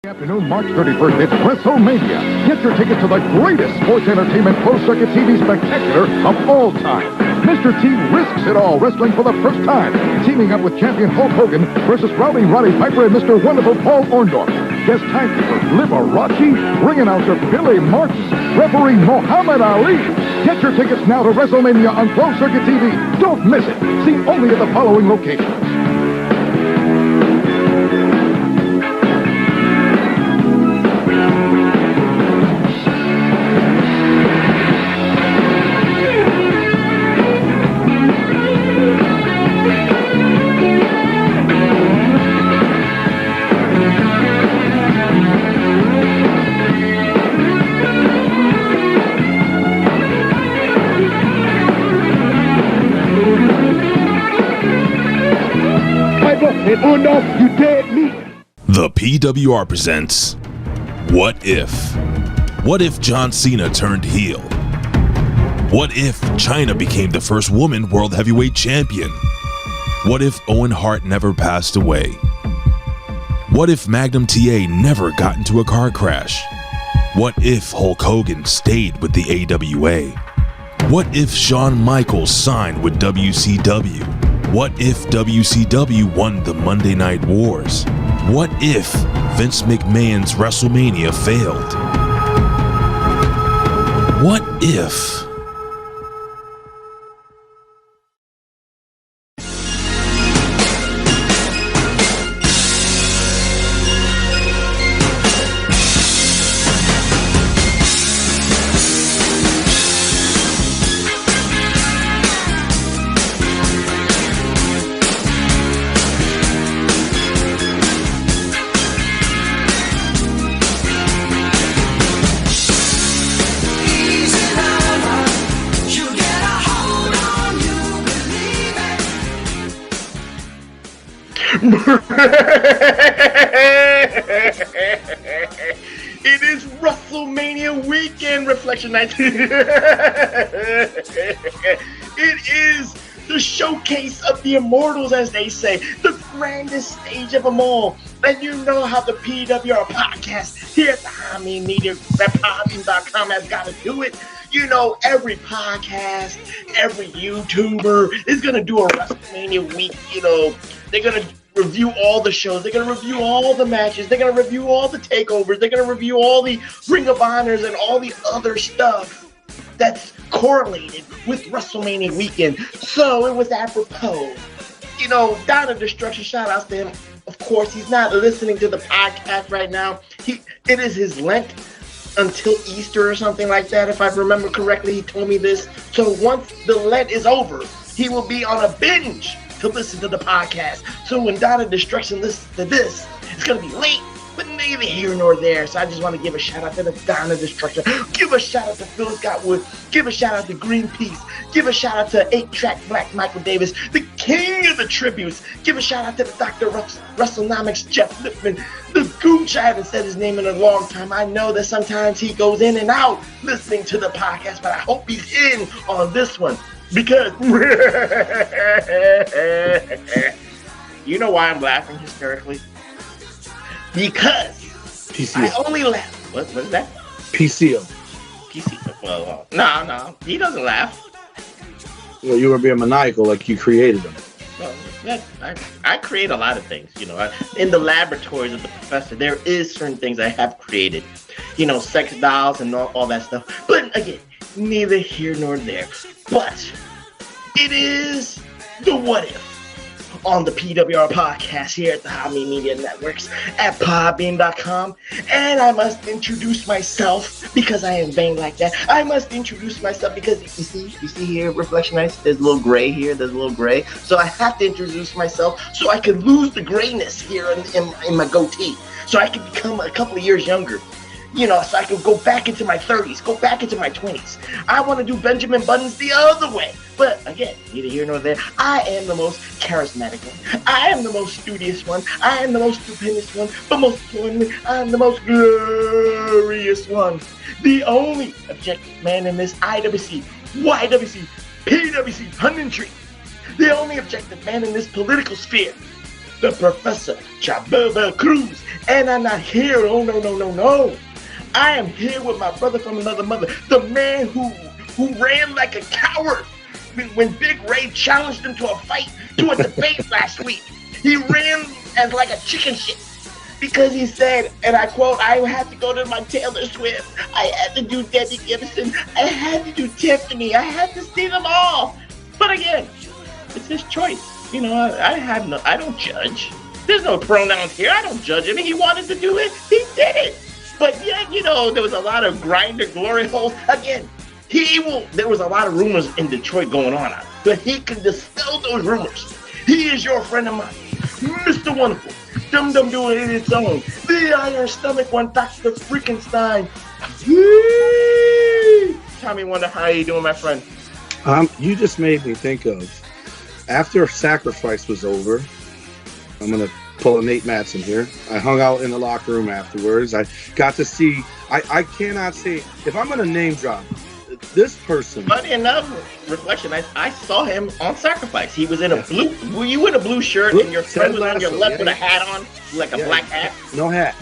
Afternoon, March 31st, it's WrestleMania. Get your tickets to the greatest sports entertainment closed-circuit TV spectacular of all time. Mr. T risks it all wrestling for the first time, teaming up with champion Hulk Hogan versus Rowdy Roddy Piper and Mr. Wonderful Paul Orndorff. Guest timekeeper Liberace, ring announcer Billy Martin, referee Muhammad Ali. Get your tickets now to WrestleMania on closed-circuit TV. Don't miss it. See only at the following locations. You dead meat. The PWR presents What If? What if John Cena turned heel? What if China became the first woman world heavyweight champion? What if Owen Hart never passed away? What if Magnum TA never got into a car crash? What if Hulk Hogan stayed with the AWA? What if Shawn Michaels signed with WCW? What if WCW won the Monday Night Wars? What if Vince McMahon's WrestleMania failed? What if? It is WrestleMania weekend, Reflection 19. It is the showcase of the Immortals, as they say, the grandest stage of them all. And you know how the PWR Podcast here at the Hami Media, Podbean.com has got to do it. You know, every podcast, every YouTuber is going to do a WrestleMania week. You know, they're going to review all the shows. They're going to review all the matches. They're going to review all the takeovers. They're going to review all the Ring of Honors and all the other stuff that's correlated with WrestleMania weekend. So it was apropos. You know, Down to Destruction, shout outs to him. Of course, he's not listening to the podcast right now. It is his Lent until Easter or something like that, if I remember correctly. He told me this. So once the Lent is over, he will be on a binge to listen to the podcast. So when Down to Destruction listens to this, it's going to be late, but neither here nor there. So I just want to give a shout out to the Down to Destruction. Give a shout out to Phil Scott Wood. Give a shout out to Greenpeace. Give a shout out to 8-Track Black Michael Davis, the king of the tributes. Give a shout out to the Dr. WrestleNomics Jeff Lipman, the Gooch. I haven't said his name in a long time. I know that sometimes he goes in and out listening to the podcast, but I hope he's in on this one. Because you know why I'm laughing hysterically? Because PCO. I only laugh. What is that? PCO. PCO. Well, no, he doesn't laugh. Well, you were being maniacal, like you created them. Well, yeah, I create a lot of things. You know, in the laboratories of the professor, there is certain things I have created. You know, sex dolls and all that stuff. But again, neither here nor there. But it is the What If on the PWR Podcast here at the Hami Media Networks at Podbean.com. And I must introduce myself because I am vain like that. I must introduce myself because you see here, Reflection Nights, there's a little gray here, there's a little gray. So I have to introduce myself so I can lose the grayness here in my goatee. So I can become a couple of years younger. You know, so I can go back into my 30s, go back into my 20s. I want to do Benjamin Buttons the other way. But again, neither here nor there. I am the most charismatic one. I am the most studious one. I am the most stupendous one. But most importantly, I am the most glorious one. The only objective man in this IWC, YWC, PWC punditry. The only objective man in this political sphere. the Professor Chabelo Cruz. And I'm not here, no. I am here with my brother from another mother, the man who ran like a coward when Big Ray challenged him to a fight, to a debate last week. He ran as like a chicken shit because he said, and I quote, I had to go to my Taylor Swift, I had to do Debbie Gibson, I had to do Tiffany, I had to see them all. But again, it's his choice. You know, I don't judge. There's no pronouns here. I don't judge him. He wanted to do it. He did it. But yeah, you know, there was a lot of grinder glory holes. Again, there was a lot of rumors in Detroit going on, but he can dispel those rumors. He is your friend of mine, Mr. Wonderful. Dum Dum doing it its own. The Iron Stomach one, Dr. Freaking Stein. Tommy Wonder, how you doing, my friend? You just made me think of, after Sacrifice was over, I'm going to pull a Nate Matson here. I hung out in the locker room afterwards. I got to see, I cannot say, if I'm going to name drop this person. Funny enough, reflection, I saw him on Sacrifice. He was in a blue, were you in a blue shirt and your friend was on your left with a hat on, like a black hat? No hat.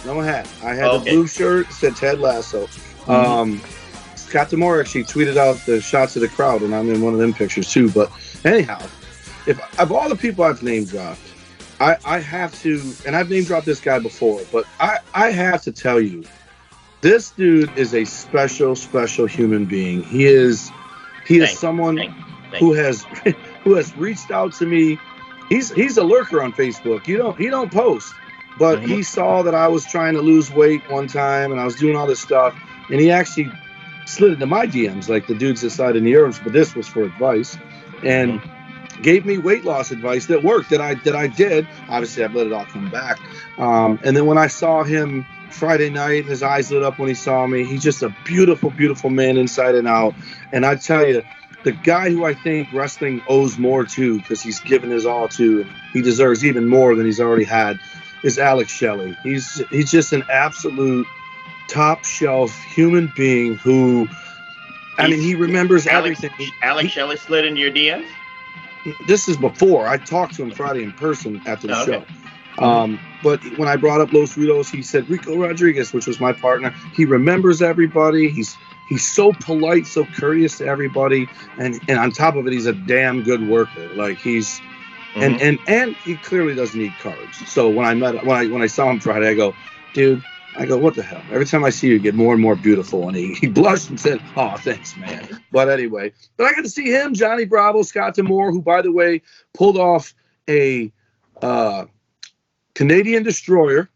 I had the blue shirt, said Ted Lasso. Scott Demore actually tweeted out the shots of the crowd, and I'm in one of them pictures too. But anyhow, if of all the people I've name dropped, I have to, and I've name dropped this guy before, but I have to tell you, this dude is a special human being. He is someone who has reached out to me. He's a lurker on Facebook. He don't post, but he saw that I was trying to lose weight one time, and I was doing all this stuff, and he actually slid into my DMs like the dudes that slide in the herbs, but this was for advice, and gave me weight loss advice that worked, that I did. Obviously, I've let it all come back. And then when I saw him Friday night, his eyes lit up when he saw me. He's just a beautiful, beautiful man inside and out. And I tell you, the guy who I think wrestling owes more to, because he's given his all to, and he deserves even more than he's already had, is Alex Shelley. He's just an absolute top shelf human being who, he remembers everything. Alex Shelley slid into your DMs? This is before. I talked to him Friday in person after the show. But when I brought up Los Rudos, he said Rico Rodriguez, which was my partner. He remembers everybody. He's so polite, so courteous to everybody, and on top of it, he's a damn good worker. Like he's and he clearly doesn't eat carbs. So when I saw him Friday, I go, dude. I go, what the hell? Every time I see you, get more and more beautiful. And he blushed and said, oh, thanks, man. But anyway, I got to see him, Johnny Bravo, Scott Demore, who, by the way, pulled off a Canadian Destroyer.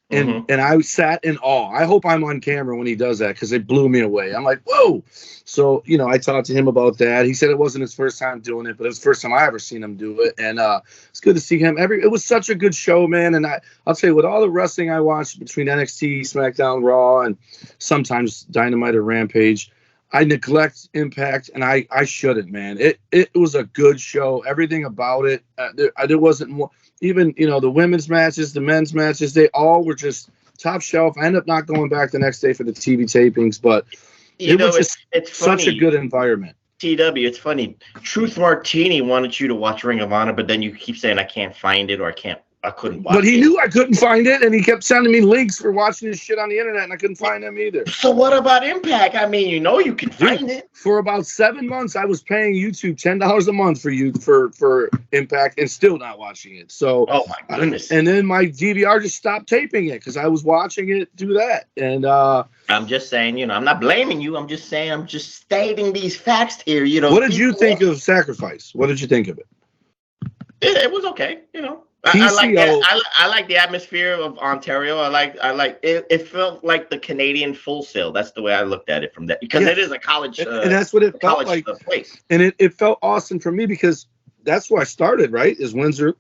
And I sat in awe. I hope I'm on camera when he does that, because it blew me away. I'm like, whoa. So, I talked to him about that. He said it wasn't his first time doing it, but it was the first time I ever seen him do it. And it's good to see him. It was such a good show, man. And I'll tell you, with all the wrestling I watched between NXT, SmackDown, Raw, and sometimes Dynamite or Rampage, I neglect Impact, and I shouldn't, man. It was a good show. Everything about it. There wasn't more. Even, the women's matches, the men's matches, they all were just top shelf. I ended up not going back the next day for the TV tapings, but it was just it's such a good environment. TW, it's funny. Truth Martini wanted you to watch Ring of Honor, but then you keep saying I can't find it, or I couldn't watch it. But he knew I couldn't find it, and he kept sending me links for watching this shit on the internet, and I couldn't find them either. So what about Impact? I mean, you can find it. For about 7 months, I was paying YouTube $10 a month for Impact, and still not watching it. So, oh my goodness! And then my DVR just stopped taping it because I was watching it do that. And I'm just saying, I'm not blaming you. I'm just saying, I'm just stating these facts here. What did you think of Sacrifice? What did you think of it? It was okay. I like the atmosphere of Ontario. I like it felt like the Canadian Full Sail. That's the way I looked at it from that, because it is a college and that's what it felt like. Place. And it felt awesome for me because that's where I started, right? Is Windsor,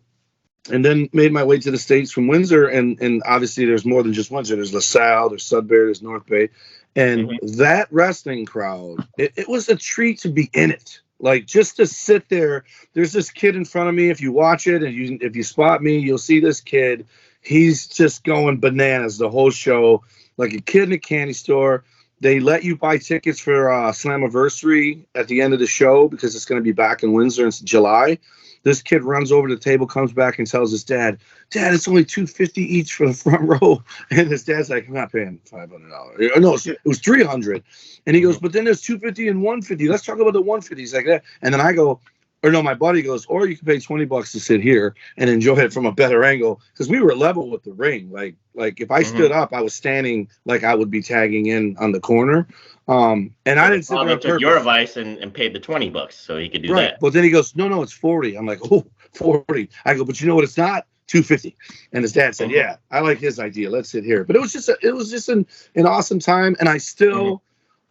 and then made my way to the States from Windsor, and obviously there's more than just Windsor. There's LaSalle, there's Sudbury, there's North Bay, and that wrestling crowd. It was a treat to be in it. Like, just to sit there, there's this kid in front of me. If you watch it and if you spot me, you'll see this kid. He's just going bananas the whole show, like a kid in a candy store. They let you buy tickets for Slammiversary at the end of the show because it's going to be back in Windsor in July. This kid runs over to the table, comes back, and tells his dad, "Dad, it's only $250 each for the front row." And his dad's like, "I'm not paying $500. No, it was $300." And he goes, "But then there's $250 and $150. Let's talk about the $150." He's like that. And then I go, or no, my buddy goes, "Or you can pay $20 to sit here and enjoy it from a better angle," because we were level with the ring. Like if I stood up, I was standing like I would be tagging in on the corner. And I didn't sit there on took your advice and paid the $20 so he could do that. But then he goes, no, it's 40. I'm like, oh, 40. I go, but you know what? It's not $250. And his dad said, yeah, I like his idea. Let's sit here. But it was just an awesome time. And I still,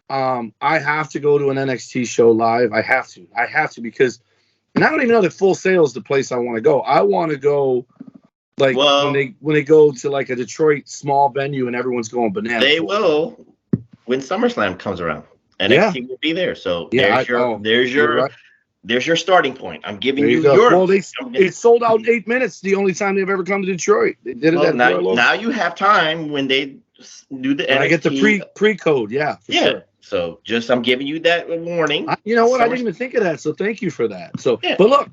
I have to go to an NXT show live. I have to because, and I don't even know that Full Sail is the place I want to go. I want to go like when they go to like a Detroit small venue and everyone's going bananas. They will. When SummerSlam comes around, NXT will be there. So there's your starting point. I'm giving you your. Well, it's sold out in 8 minutes. The only time they've ever come to Detroit. They did it now you have time when they do the NXT. I get the pre-code. Yeah. Sure. So I'm giving you that warning. You know what? I didn't even think of that. So thank you for that. So, But look,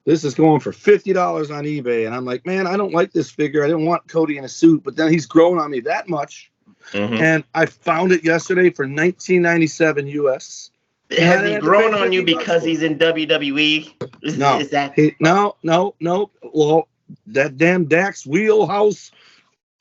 this is going for $50 on eBay, and I'm like, man, I don't like this figure. I didn't want Cody in a suit, but then he's grown on me that much. And I found it yesterday for $19.97 US. Has he grown on you because he's in WWE? No. Well, that damn Dax Wheelhouse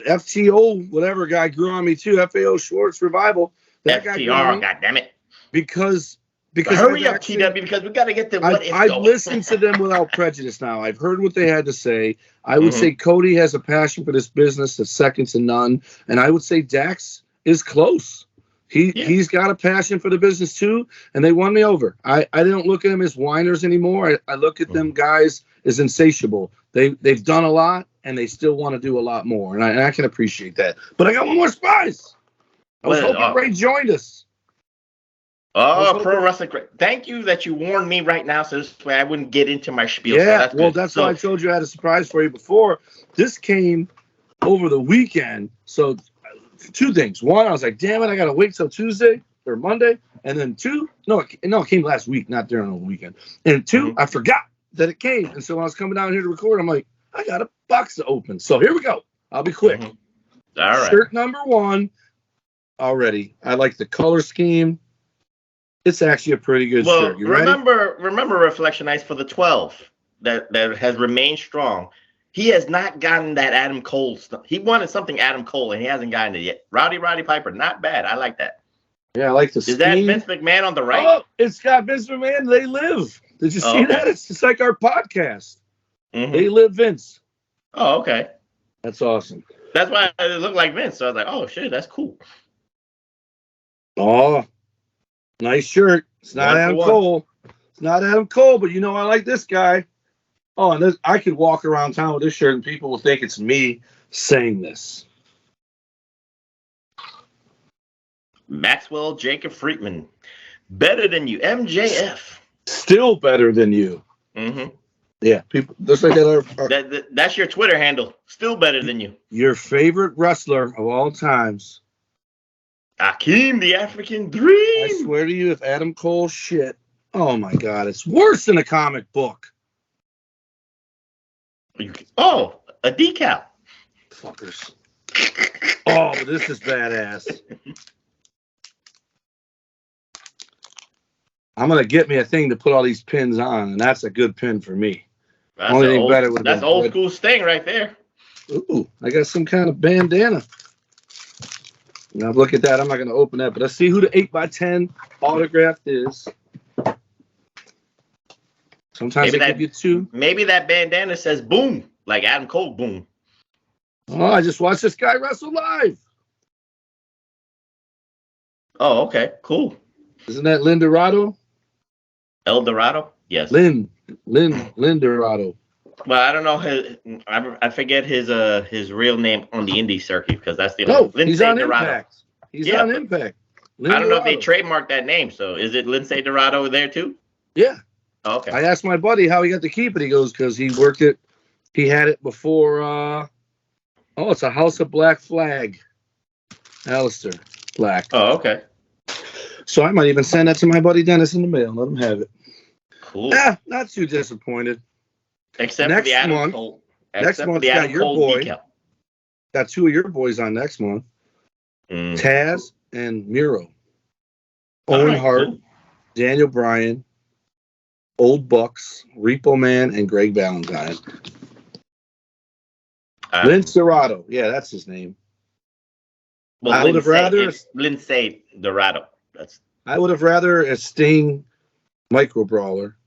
FTO whatever guy grew on me too. FAO Schwartz Revival. That FTR, goddammit. Because hurry up, TW, because we got to get the what if. I've listened to them without prejudice now. I've heard what they had to say. I would say Cody has a passion for this business that's second to none. And I would say Dax is close. He's got a passion for the business too. And they won me over. I don't look at them as whiners anymore. I look at them guys as insatiable. They've done a lot and they still want to do a lot more. And I can appreciate that. But I got one more surprise. I was hoping Ray joined us. Oh, Pro Wrestling. Thank you that you warned me right now so this way I wouldn't get into my spiel. Yeah, that's why I told you I had a surprise for you before. This came over the weekend. So two things. One, I was like, damn it, I got to wait till Tuesday or Monday. And then two, it came last week, not during the weekend. And two, I forgot that it came. And so when I was coming down here to record, I'm like, I got a box to open. So here we go. I'll be quick. All right. Shirt number one already. I like the color scheme. It's actually a pretty good shirt. You remember Reflection Nights for the 12 that has remained strong. He has not gotten that Adam Cole stuff. He wanted something Adam Cole, and he hasn't gotten it yet. Roddy Piper, not bad. I like that. Yeah, I like the scheme. Is that Vince McMahon on the right? Oh, it's got Vince McMahon. They live. Did you see that? It's just like our podcast. They live Vince. Oh, okay. That's awesome. That's why it looked like Vince. So I was like, oh, shit, that's cool. Oh, nice shirt. It's not Adam Cole. It's not Adam Cole, but I like this guy. Oh, and I could walk around town with this shirt and people will think it's me saying this. Maxwell Jacob Friedman. Better than you. MJF. Still better than you. Yeah, people just like that. That's your Twitter handle. Still better than you. Your favorite wrestler of all times. Akeem, the African Dream. I swear to you, if Adam Cole shit, oh my God, it's worse than a comic book. Oh, a decal. Fuckers. Oh, this is badass. I'm going to get me a thing to put all these pins on, and that's a good pin for me. That's old school Sting right there. Ooh, I got some kind of bandana. Now look at that. I'm not going to open that, but let's see who the 8x10 autographed is. Sometimes they give you two. Maybe that bandana says boom, like Adam Cole, boom. Oh, I just watched this guy wrestle live. Oh, okay, cool. Isn't that Lynn Dorado? El Dorado? Yes. Lynn Dorado. Well, I don't know I forget his real name on the indie circuit because that's the he's on Dorado. Impact. He's on Impact. I don't know if they trademarked that name. So is it Lindsay Dorado there too? Yeah. Oh, okay. I asked my buddy how he got to keep it. He goes, because he worked it. He had it before. It's a House of Black flag. Alistair Black. Oh, okay. So I might even send that to my buddy Dennis in the mail. Let him have it. Cool. Not too disappointed. Except next for the Adam month, Cole. Next month, got your boy. Got two of your boys on next month. Taz and Miro. Owen Hart, cool. Daniel Bryan, Old Bucks, Repo Man, and Greg Valentine. Lince Dorado. Yeah, that's his name. Well, I would have rather Lince Dorado. I would have rather a Sting micro brawler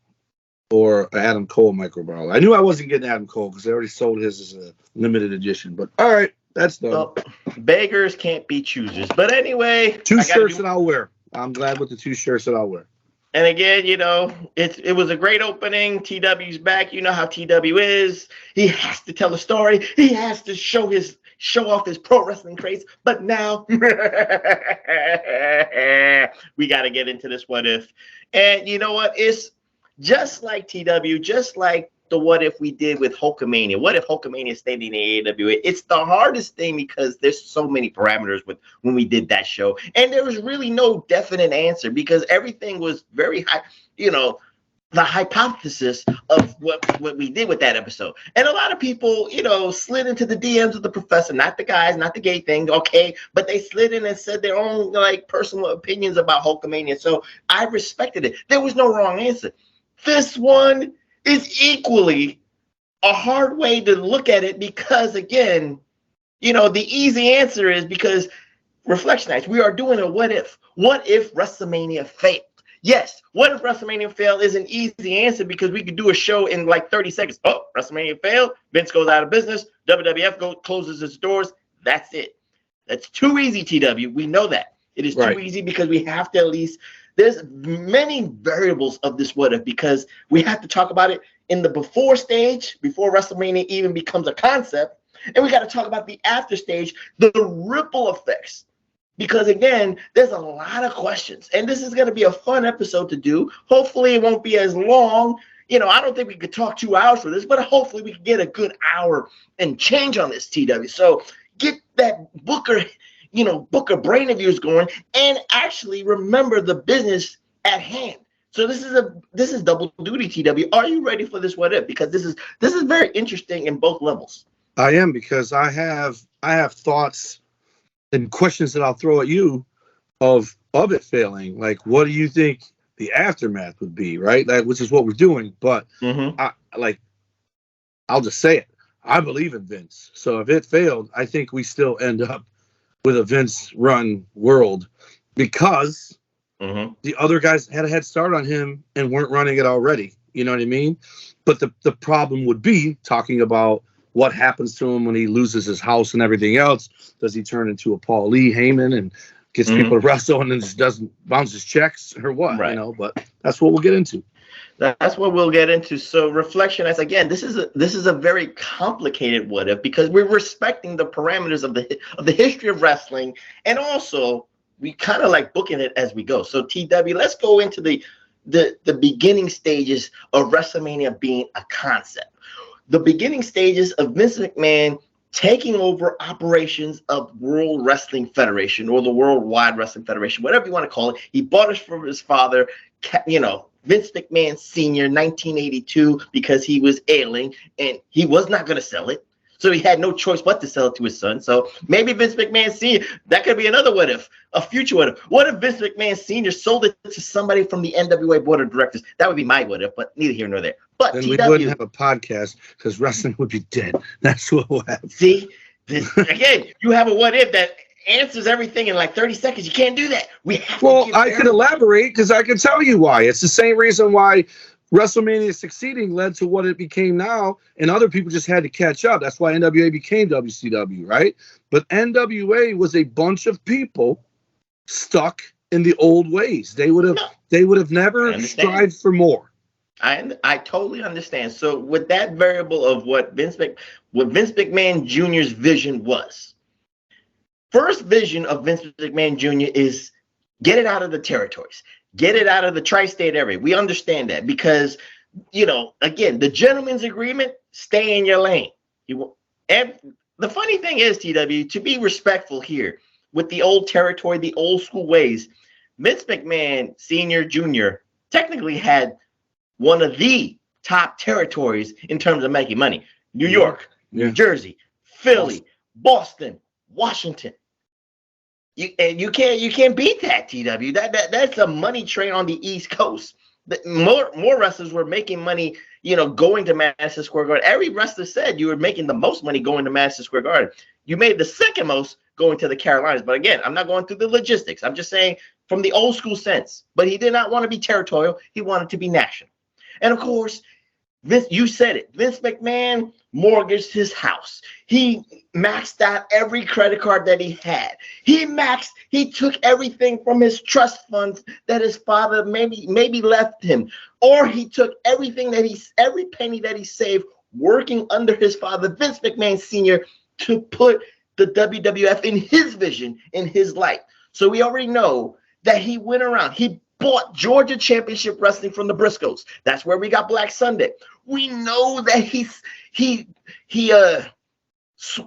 or an Adam Cole micro brawler. I knew I wasn't getting Adam Cole because they already sold his as a limited edition. But all right, that's done. Well, beggars can't be choosers. But anyway, two shirts that I'll wear. I'm glad with the two shirts that I'll wear. And again, it was a great opening. TW's back. You know how TW is. He has to tell a story. He has to show off his pro wrestling craze. But now we got to get into this what if. And you know what? It's just like TW, just like the what if we did with Hulkamania. What if Hulkamania stayed in the AWA? It's the hardest thing because there's so many parameters with when we did that show. And there was really no definite answer because everything was very high, the hypothesis of what we did with that episode. And a lot of people, slid into the DMs of the professor, not the guys, not the gay thing, okay, but they slid in and said their own personal opinions about Hulkamania. So I respected it. There was no wrong answer. This one is equally a hard way to look at it because, again, the easy answer is because Reflection Nights, we are doing a what if. What if WrestleMania failed? Yes, what if WrestleMania failed is an easy answer because we could do a show in 30 seconds. Oh, WrestleMania failed. Vince goes out of business. WWF closes its doors. That's it. That's too easy, TW. We know that. It is too easy because we have to at least... There's many variables of this what if because we have to talk about it in the before stage, before WrestleMania even becomes a concept. And we got to talk about the after stage, the ripple effects. Because, again, there's a lot of questions. And this is going to be a fun episode to do. Hopefully it won't be as long. I don't think we could talk 2 hours for this, but hopefully we can get a good hour and change on this, TW. So get that Booker brain of yours going and actually remember the business at hand. So this is double duty, TW. Are you ready for this what if? Because this is very interesting in both levels. I am, because I have thoughts and questions that I'll throw at you of it failing. Like, what do you think the aftermath would be, right? Which is what we're doing. But I'll just say it. I believe in Vince. So if it failed, I think we still end up with a Vince-run world because the other guys had a head start on him and weren't running it already. You know what I mean? But the problem would be talking about what happens to him when he loses his house and everything else. Does he turn into a Paul Lee Heyman and gets people to wrestle and then just doesn't bounce his checks or what? Right. But that's what we'll get into. That's what we'll get into. So reflection, as again, this is a very complicated what if because we're respecting the parameters of the history of wrestling, and also we kind of like booking it as we go. So TW, let's go into the beginning stages of WrestleMania being a concept. The beginning stages of Vince McMahon taking over operations of World Wrestling Federation or the Worldwide Wrestling Federation, whatever you want to call it. He bought it from his father, Vince McMahon Sr., 1982, because he was ailing and he was not going to sell it. So he had no choice but to sell it to his son. So maybe Vince McMahon Sr., that could be another what if, a future what if. What if Vince McMahon Sr. sold it to somebody from the NWA board of directors? That would be my what if, but neither here nor there. But then we wouldn't have a podcast because wrestling would be dead. That's what will happen. See, again, you have a what if that answers everything in 30 seconds. You can't do that. I could elaborate because I can tell you why. It's the same reason why WrestleMania succeeding led to what it became now, and other people just had to catch up. That's why NWA became WCW, right? But NWA was a bunch of people stuck in the old ways. They would have never strived for more. I totally understand. So with that variable of what Vince McMahon Jr.'s vision was, first vision of Vince McMahon Jr. is get it out of the territories, get it out of the tri-state area. We understand that because, again, the gentleman's agreement, stay in your lane. And the funny thing is, TW, to be respectful here with the old territory, the old school ways, Vince McMahon Sr., Jr. technically had one of the top territories in terms of making money. New York, New Jersey, Philly, Boston, Washington. You can't beat that, TW. That's a money train on the East Coast. More wrestlers were making money, going to Madison Square Garden. Every wrestler said you were making the most money going to Madison Square Garden. You made the second most going to the Carolinas. But again, I'm not going through the logistics. I'm just saying from the old school sense. But he did not want to be territorial. He wanted to be national. And of course, Vince, you said it. Vince McMahon mortgaged his house. He maxed out every credit card that he had. He took everything from his trust funds that his father maybe left him. Or he took every penny that he saved working under his father, Vince McMahon Sr., to put the WWF in his vision, in his light. So we already know that he went around. He bought Georgia Championship Wrestling from the Briscoes. That's where we got Black Sunday. We know that he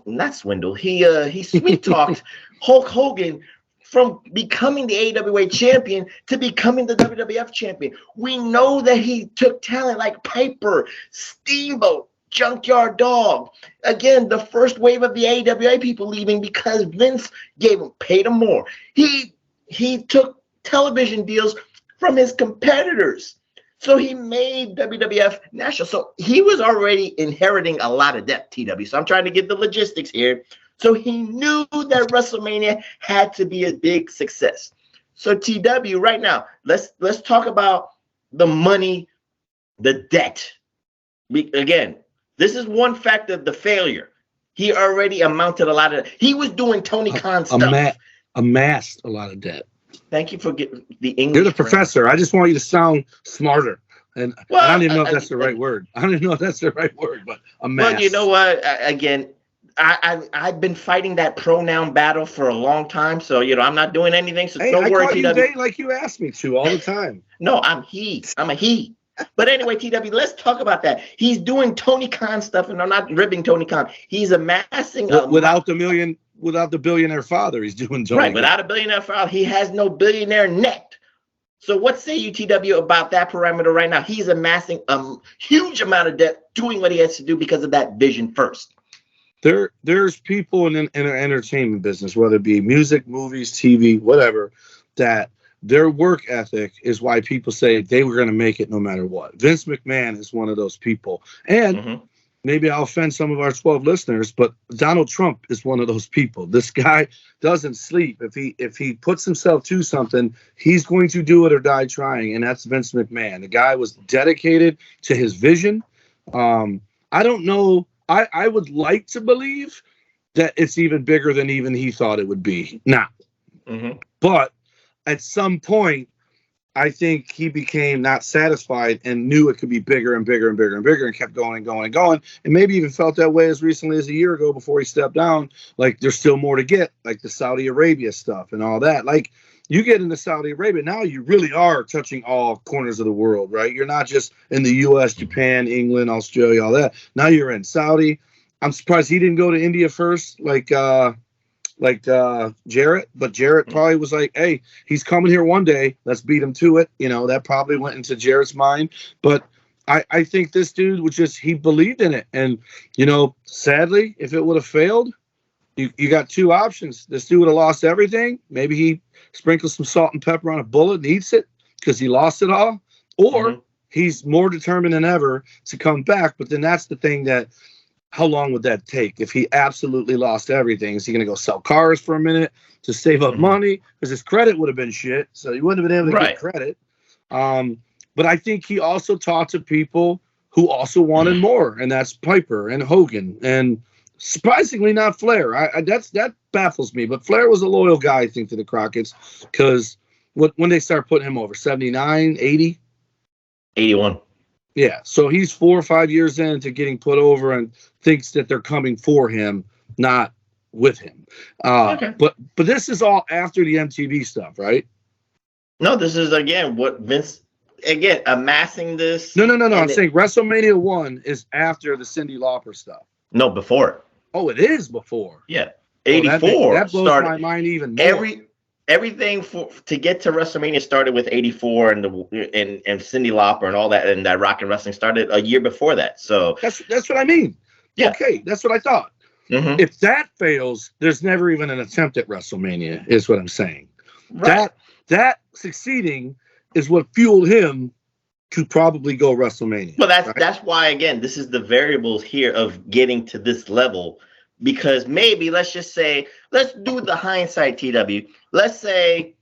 not swindled. He sweet talked Hulk Hogan from becoming the AWA champion to becoming the WWF champion. We know that he took talent like Piper, Steamboat, Junkyard Dog. Again, the first wave of the AWA people leaving because Vince paid him more. He took television deals from his competitors. So he made WWF national. So he was already inheriting a lot of debt, TW. So I'm trying to get the logistics here. So he knew that WrestleMania had to be a big success. So TW, right now, let's talk about the money, the debt. Again, this is one factor of the failure. He already amounted a lot of. He was doing Tony Khan stuff. Amassed a lot of debt. Thank you for getting the English. You're the professor. I just want you to sound smarter. And I don't even know if that's the right word. I don't even know if that's the right word, but amassed. Well, you know what? Again, I've been fighting that pronoun battle for a long time, so I'm not doing anything. So don't worry, TW. They like you asked me to all the time. No, I'm he. I'm a he. But anyway, TW, let's talk about that. He's doing Tony Khan stuff, and I'm not ribbing Tony Khan. He's amassing without the billionaire father. He's doing Tony right. Without a billionaire father, he has no billionaire net. So what say you, TW, about that parameter right now? He's amassing a huge amount of debt, doing what he has to do because of that vision first. There's people in an entertainment business, whether it be music, movies, TV, whatever, that their work ethic is why people say they were going to make it no matter what. Vince McMahon is one of those people. And maybe I'll offend some of our 12 listeners, but Donald Trump is one of those people. This guy doesn't sleep. If he puts himself to something, he's going to do it or die trying, and that's Vince McMahon. The guy was dedicated to his vision. I don't know. I would like to believe that it's even bigger than even he thought it would be. Now, but at some point, I think he became not satisfied and knew it could be bigger and bigger and bigger and bigger and kept going and going and going. And maybe even felt that way as recently as a year ago before he stepped down. Like there's still more to get, like the Saudi Arabia stuff and all that. Like you get into Saudi Arabia, now you really are touching all corners of the world, right? You're not just in the US, Japan, England, Australia, all that. Now you're in Saudi. I'm surprised he didn't go to India first, like Jarrett, but Jarrett probably was like, hey, he's coming here one day. Let's beat him to it. That probably went into Jarrett's mind. But I think this dude he believed in it. And, sadly, if it would have failed, you got two options. This dude would have lost everything. Maybe he sprinkles some salt and pepper on a bullet and eats it because he lost it all. Or he's more determined than ever to come back. But then that's the thing that, how long would that take? If he absolutely lost everything, is he going to go sell cars for a minute to save up money? Because his credit would have been shit, so he wouldn't have been able to get credit. But I think he also talked to people who also wanted more, and that's Piper and Hogan, and surprisingly not Flair. That baffles me. But Flair was a loyal guy, I think, to the Crockett's, because when they start putting him over, 79, 80? 81. Yeah, so he's 4 or 5 years into getting put over and thinks that they're coming for him, not with him. But this is all after the MTV stuff, right? No, this is, again, what Vince, amassing this. No. I'm saying WrestleMania 1 is after the Cyndi Lauper stuff. No, before. Oh, it is before. Yeah, 84. That blows my mind even more. everything to get to WrestleMania started with '84 and Cyndi Lauper and all that, and that Rock and Wrestling started a year before that. So that's what I mean. Yeah. Okay, that's what I thought. Mm-hmm. If that fails, there's never even an attempt at WrestleMania, is what I'm saying. Right. That succeeding is what fueled him to probably go WrestleMania. Well, that's why, again, this is the variables here of getting to this level, because maybe let's do the hindsight, TW. Let's say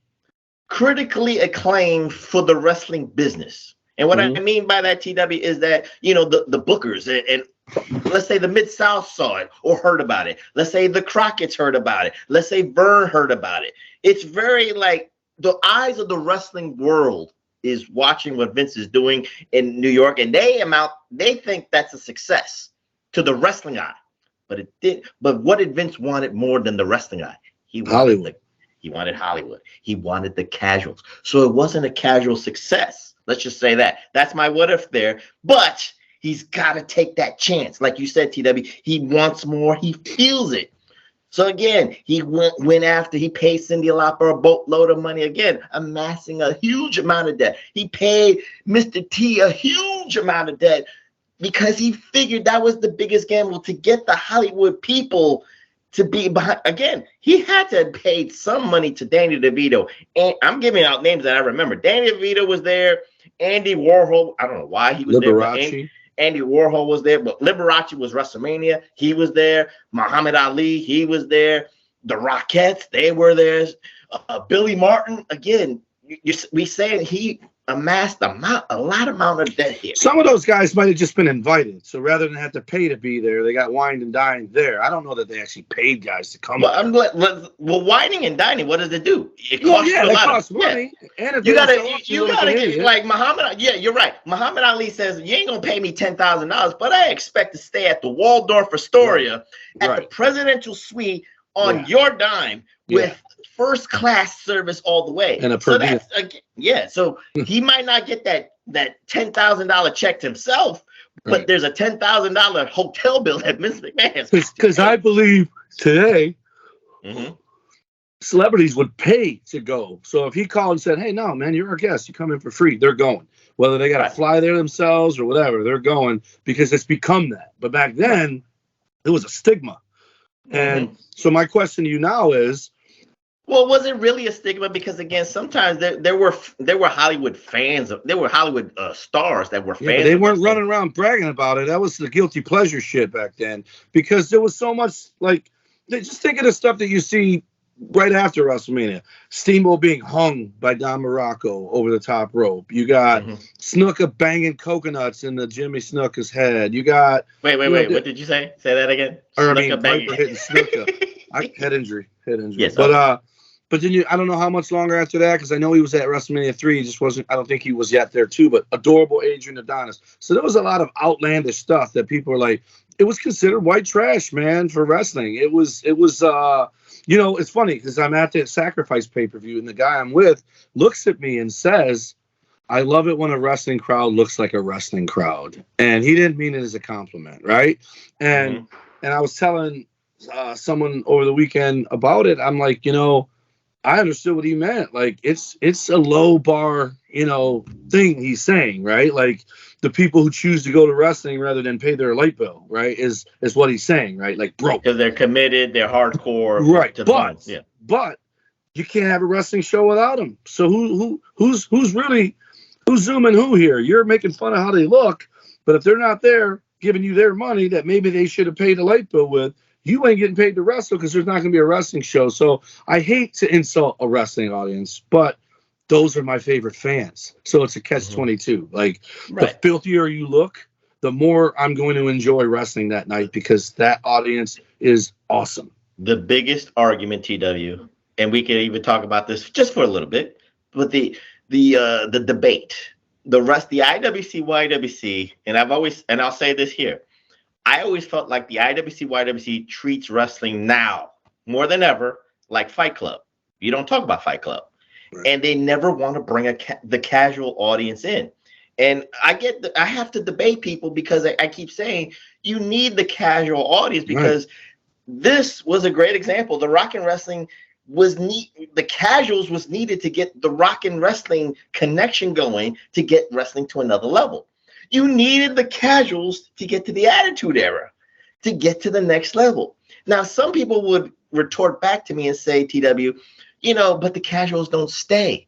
critically acclaimed for the wrestling business. And what I mean by that, TW, is that, the bookers and let's say the Mid-South saw it or heard about it. Let's say the Crockett's heard about it. Let's say Vern heard about it. It's very like the eyes of the wrestling world is watching what Vince is doing in New York, and they think that's a success to the wrestling eye. But what did Vince wanted more than the wrestling eye? He wanted Hollywood. He wanted Hollywood. He wanted the casuals. So it wasn't a casual success. Let's just say that. That's my what if there. But he's got to take that chance. Like you said, TW, he wants more. He feels it. So again, he went after, he paid Cyndi Lauper a boatload of money, again, amassing a huge amount of debt. He paid Mr. T a huge amount of debt because he figured that was the biggest gamble to get the Hollywood people to be behind. Again, he had to have paid some money to Danny DeVito. And I'm giving out names that I remember. Danny DeVito was there. Andy Warhol, I don't know why he was Liberace. there. Andy Warhol was there, but Liberace was WrestleMania. He was there. Muhammad Ali, he was there. The Rockettes, they were there. Billy Martin, again, we saying he amassed a lot amount of debt here. Some of those guys might have just been invited. So rather than have to pay to be there, they got wined and dined there. I don't know that they actually paid guys to come. Well, wining and dining, what does it do? It costs a lot of money. Yeah. And you gotta get like Muhammad. Yeah, you're right. Muhammad Ali says you ain't gonna pay me $10,000, but I expect to stay at the Waldorf Astoria at the presidential suite on your dime with first class service all the way. And so he might not get that $10,000 check to himself, but there's a $10,000 hotel bill that Vince McMahon has. Because I believe today celebrities would pay to go. So if he called and said, "Hey, no, man, you're our guest. You come in for free," they're going. Whether they got to fly there themselves or whatever, they're going because it's become that. But back then, it was a stigma. And so my question to you now is, well, was it really a stigma? Because again, sometimes there were Hollywood fans, there were Hollywood stars that were fans. They weren't running around bragging about it. That was the guilty pleasure shit back then, because there was so much like, just think of the stuff that you see right after WrestleMania. Steamboat being hung by Don Morocco over the top rope. You got Snuka banging coconuts into Jimmy Snuka's head. You got wait. What did you say? Say that again. Viper hitting Snuka. Head injury. Yes. But then I don't know how much longer after that, because I know he was at WrestleMania 3. He just wasn't. I don't think he was yet there too. But adorable Adrian Adonis. So there was a lot of outlandish stuff that people were like. It was considered white trash, man, for wrestling. It was. It's funny because I'm at that Sacrifice pay-per-view, and the guy I'm with looks at me and says, "I love it when a wrestling crowd looks like a wrestling crowd." And he didn't mean it as a compliment, right? And I was telling someone over the weekend about it. I'm like, I understood what he meant. Like, it's a low bar, thing he's saying, right? Like, the people who choose to go to wrestling rather than pay their light bill, right, is what he's saying, right? Like, bro, because they're committed, they're hardcore, right? But you can't have a wrestling show without them. So who's zooming who here? You're making fun of how they look, but if they're not there giving you their money that maybe they should have paid a light bill with, you ain't getting paid to wrestle because there's not going to be a wrestling show. So I hate to insult a wrestling audience, but those are my favorite fans. So it's a catch-22. Like, the filthier you look, the more I'm going to enjoy wrestling that night because that audience is awesome. The biggest argument, TW, and we can even talk about this just for a little bit, but the debate, the IWC, YWC, and I'll say this here. I always felt like the IWC, YWC treats wrestling now more than ever like Fight Club. You don't talk about Fight Club. Right. And they never want to bring the casual audience in. And I have to debate people because I keep saying you need the casual audience because this was a great example. The Rock and Wrestling the casuals was needed to get the rock and wrestling connection going to get wrestling to another level. You needed the casuals to get to the Attitude Era, to get to the next level. Now, some people would retort back to me and say, TW, but the casuals don't stay.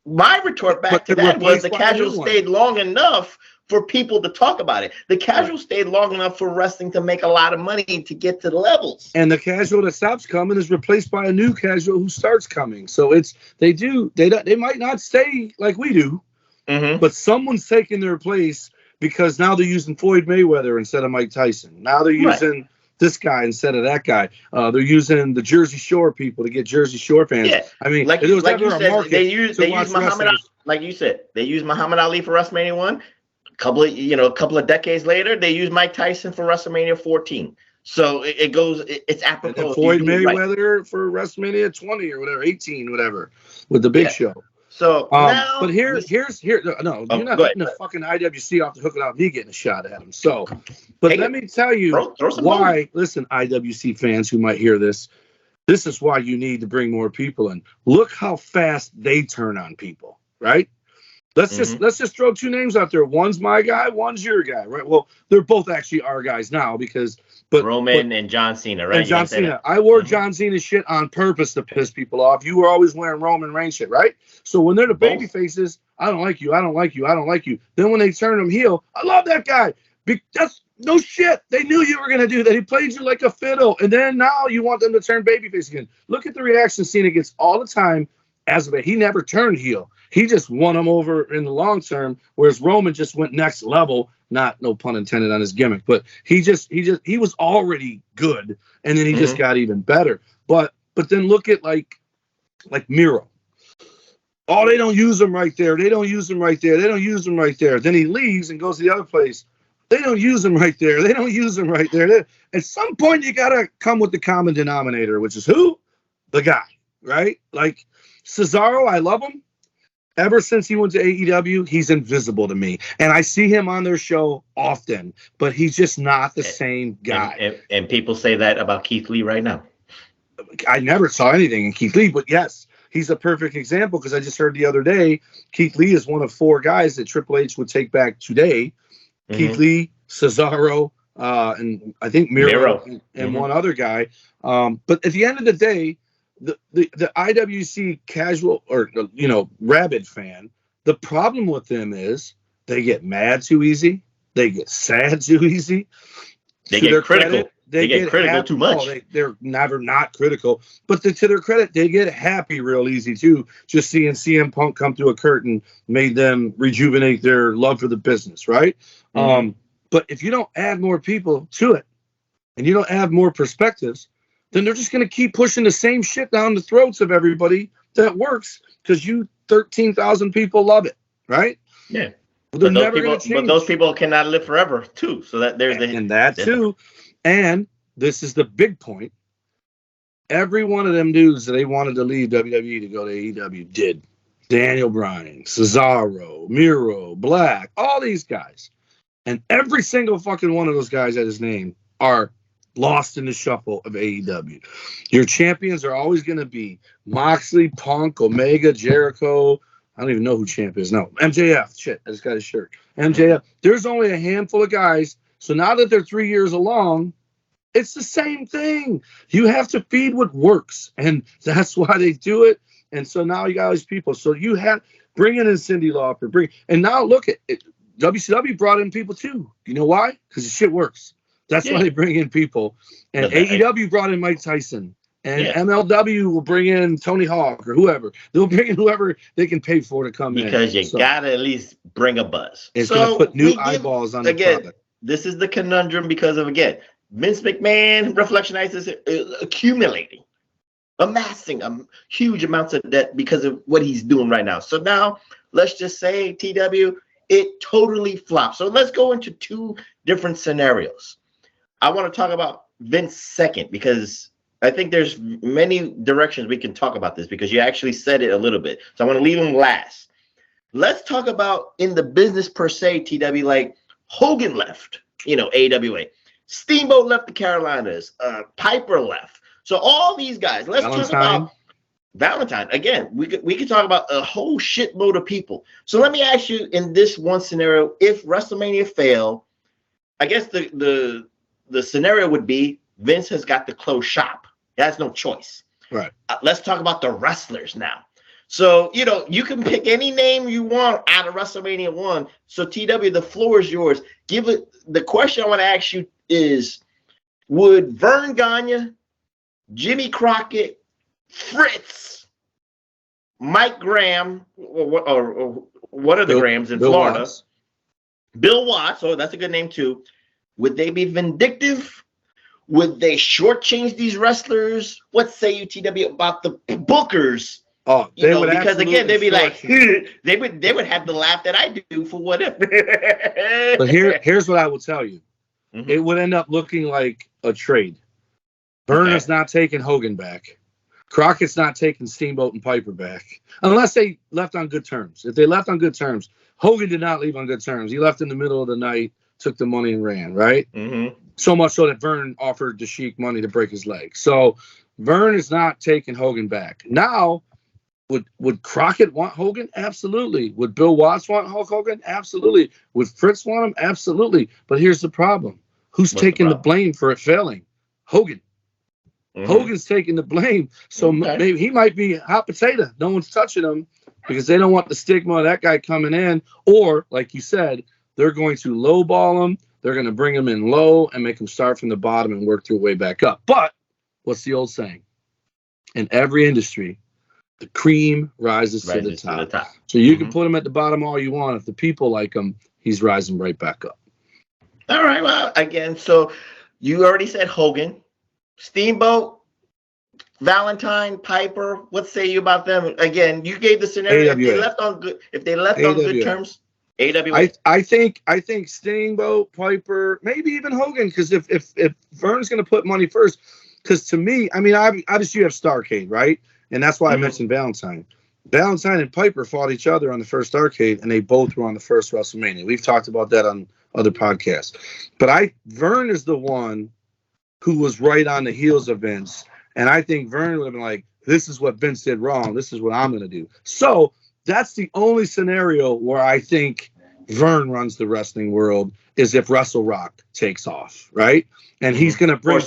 My retort back to that was the casuals stayed long enough for people to talk about it. The casual stayed long enough for wrestling to make a lot of money to get to the levels. And the casual that stops coming is replaced by a new casual who starts coming. So they might not stay like we do, but someone's taking their place because now they're using Floyd Mayweather instead of Mike Tyson. Now they're using this guy instead of that guy. They're using the Jersey Shore people to get Jersey Shore fans. Yeah. I mean, like you said, they use Muhammad Ali, like you said, they use Muhammad Ali for WrestleMania 1. A couple of decades later, they use Mike Tyson for WrestleMania 14. So it's apropos. And Floyd Mayweather for WrestleMania 20 or whatever, 18, whatever, with the Big Show. So now, but you're not letting the fucking IWC off the hook without me getting a shot at him. So, but let me tell you why. Listen, IWC fans who might hear this, this is why you need to bring more people in. Look how fast they turn on people, right? Let's just throw two names out there. One's my guy, one's your guy, right? Well, they're both actually our guys now Roman and John Cena, right? And John Cena. I wore John Cena shit on purpose to piss people off. You were always wearing Roman Reigns shit, right? So when they're the baby faces, I don't like you, I don't like you, I don't like you. Then when they turn them heel, I love that guy. That's no shit. They knew you were going to do that. He played you like a fiddle. And then now you want them to turn babyface again. Look at the reaction Cena gets all the time. He never turned heel. He just won him over in the long term, whereas Roman just went next level. No pun intended on his gimmick, but he was already good, and then he just got even better. But then look at like Miro. Oh, they don't use him right there. They don't use him right there. They don't use him right there. Then he leaves and goes to the other place. They don't use him right there. They don't use him right there. At some point, you gotta come with the common denominator, which is who? The guy, right? Like Cesaro, I love him. Ever since he went to AEW, he's invisible to me. And I see him on their show often, but he's just not the same guy. And people say that about Keith Lee right now. I never saw anything in Keith Lee, but yes, he's a perfect example because I just heard the other day, Keith Lee is one of 4 guys that Triple H would take back today. Keith Lee, Cesaro, and I think Miro. And one other guy. But at the end of the day, the IWC casual or rabid fan, the problem with them is they get mad too easy, they get sad too easy, they get critical. They get critical too much. They're never not critical, but to their credit, they get happy real easy too. Just seeing CM Punk come through a curtain made them rejuvenate their love for the business, right? But if you don't add more people to it, and you don't add more perspectives, then they're just going to keep pushing the same shit down the throats of everybody that works because 13,000 people love it, right? Yeah. But those people cannot live forever too. So that too. And this is the big point. Every one of them dudes that they wanted to leave WWE to go to AEW did. Daniel Bryan, Cesaro, Miro, Black, all these guys. And every single fucking one of those guys at his name are lost in the shuffle of AEW. Your champions are always going to be Moxley, Punk, Omega, Jericho. I don't even know who champ is. No, MJF. Shit, I just got his shirt. MJF. There's only a handful of guys. So now that they're 3 years along, it's the same thing. You have to feed what works. And that's why they do it. And so now you got all these people. So you have bringing in Cyndi Lauper. And now look at it. WCW brought in people too. You know why? Because the shit works. That's why they bring in people. And AEW brought in Mike Tyson. And MLW will bring in Tony Hawk or whoever. They'll bring in whoever they can pay for to come in. Because you got to at least bring a buzz. It's going to put new eyeballs on the product. This is the conundrum because of, Vince McMahon, Reflectionites is accumulating, amassing huge amounts of debt because of what he's doing right now. So now let's just say, TW, it totally flops. So let's go into 2 different scenarios. I want to talk about Vince second because I think there's many directions we can talk about this because you actually said it a little bit. So I want to leave him last. Let's talk about in the business per se, TW, like Hogan left, AWA. Steamboat left the Carolinas. Piper left. So all these guys, let's talk about Valentine. Again, we could talk about a whole shitload of people. So let me ask you, in this one scenario, if WrestleMania failed, I guess the scenario would be Vince has got to close shop. He has no choice. Right. Let's talk about the wrestlers now. So, you can pick any name you want out of WrestleMania 1. So, TW, the floor is yours. The question I want to ask you is, would Vern Gagne, Jimmy Crockett, Fritz, Mike Graham, or what are the Grahams in Florida? Watts. Bill Watts, that's a good name too. Would they be vindictive? Would they shortchange these wrestlers? What say you, TW, about the bookers? Oh, they would, because again, they'd be like, they would have the laugh that I do for what if. But here's what I will tell you. Mm-hmm. It would end up looking like a trade. Vern is not taking Hogan back. Crockett's not taking Steamboat and Piper back. Unless they left on good terms. If they left on good terms, Hogan did not leave on good terms. He left in the middle of the night, took the money and ran, right? Mm-hmm. So much so that Vern offered the Sheik money to break his leg. So Vern is not taking Hogan back. Now, would Crockett want Hogan? Absolutely. Would Bill Watts want Hulk Hogan? Absolutely. Would Fritz want him? Absolutely. But here's the problem. Who's taking the blame for it failing? Hogan. Mm-hmm. Hogan's taking the blame. So maybe he might be hot potato. No one's touching him because they don't want the stigma of that guy coming in. Or, like you said, they're going to lowball him. They're going to bring him in low and make him start from the bottom and work their way back up. But what's the old saying? In every industry, the cream rises to the top. So you can put him at the bottom all you want. If the people like him, he's rising right back up. All right. Well, again, so you already said Hogan, Steamboat, Valentine, Piper. What say you about them? Again, you gave the scenario. If they left on good terms, AWA. I think Steamboat, Piper, maybe even Hogan, because if Vern's going to put money first, because to me, I mean, obviously you have Starrcade, right? And that's why I mentioned Valentine. Valentine and Piper fought each other on the first Starrcade, and they both were on the first WrestleMania. We've talked about that on other podcasts. But Vern is the one who was right on the heels of Vince. And I think Vern would have been like, this is what Vince did wrong. This is what I'm going to do. So that's the only scenario where I think Vern runs the wrestling world, is if Wrestle Rock takes off, right? And he's going to bring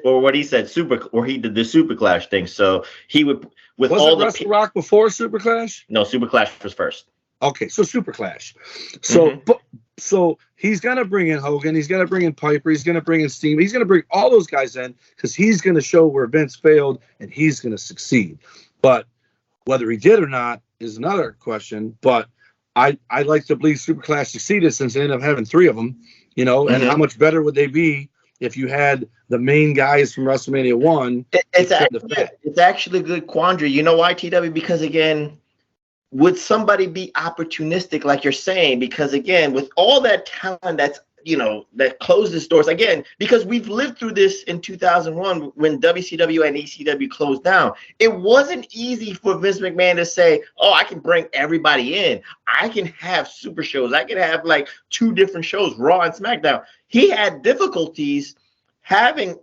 or what he said, he did the Super Clash thing. So he would with was all it the Wrestle Rock before Super Clash? No, Super Clash was first. Okay, so Super Clash. So so he's going to bring in Hogan, he's going to bring in Piper, he's going to bring in Steam, he's going to bring all those guys in because he's going to show where Vince failed and he's going to succeed. But whether he did or not is another question. But I like to believe Super Clash succeeded since they ended up having 3 of them, and how much better would they be if you had the main guys from WrestleMania 1? It's actually a good quandary. You know why, TW? Because, again, would somebody be opportunistic like you're saying? Because, again, with all that talent that's, that closes doors, again, because we've lived through this in 2001 when WCW and ECW closed down. It wasn't easy for Vince McMahon to say, oh, I can bring everybody in. I can have super shows. I can have like 2 different shows, Raw and SmackDown. He had difficulties having,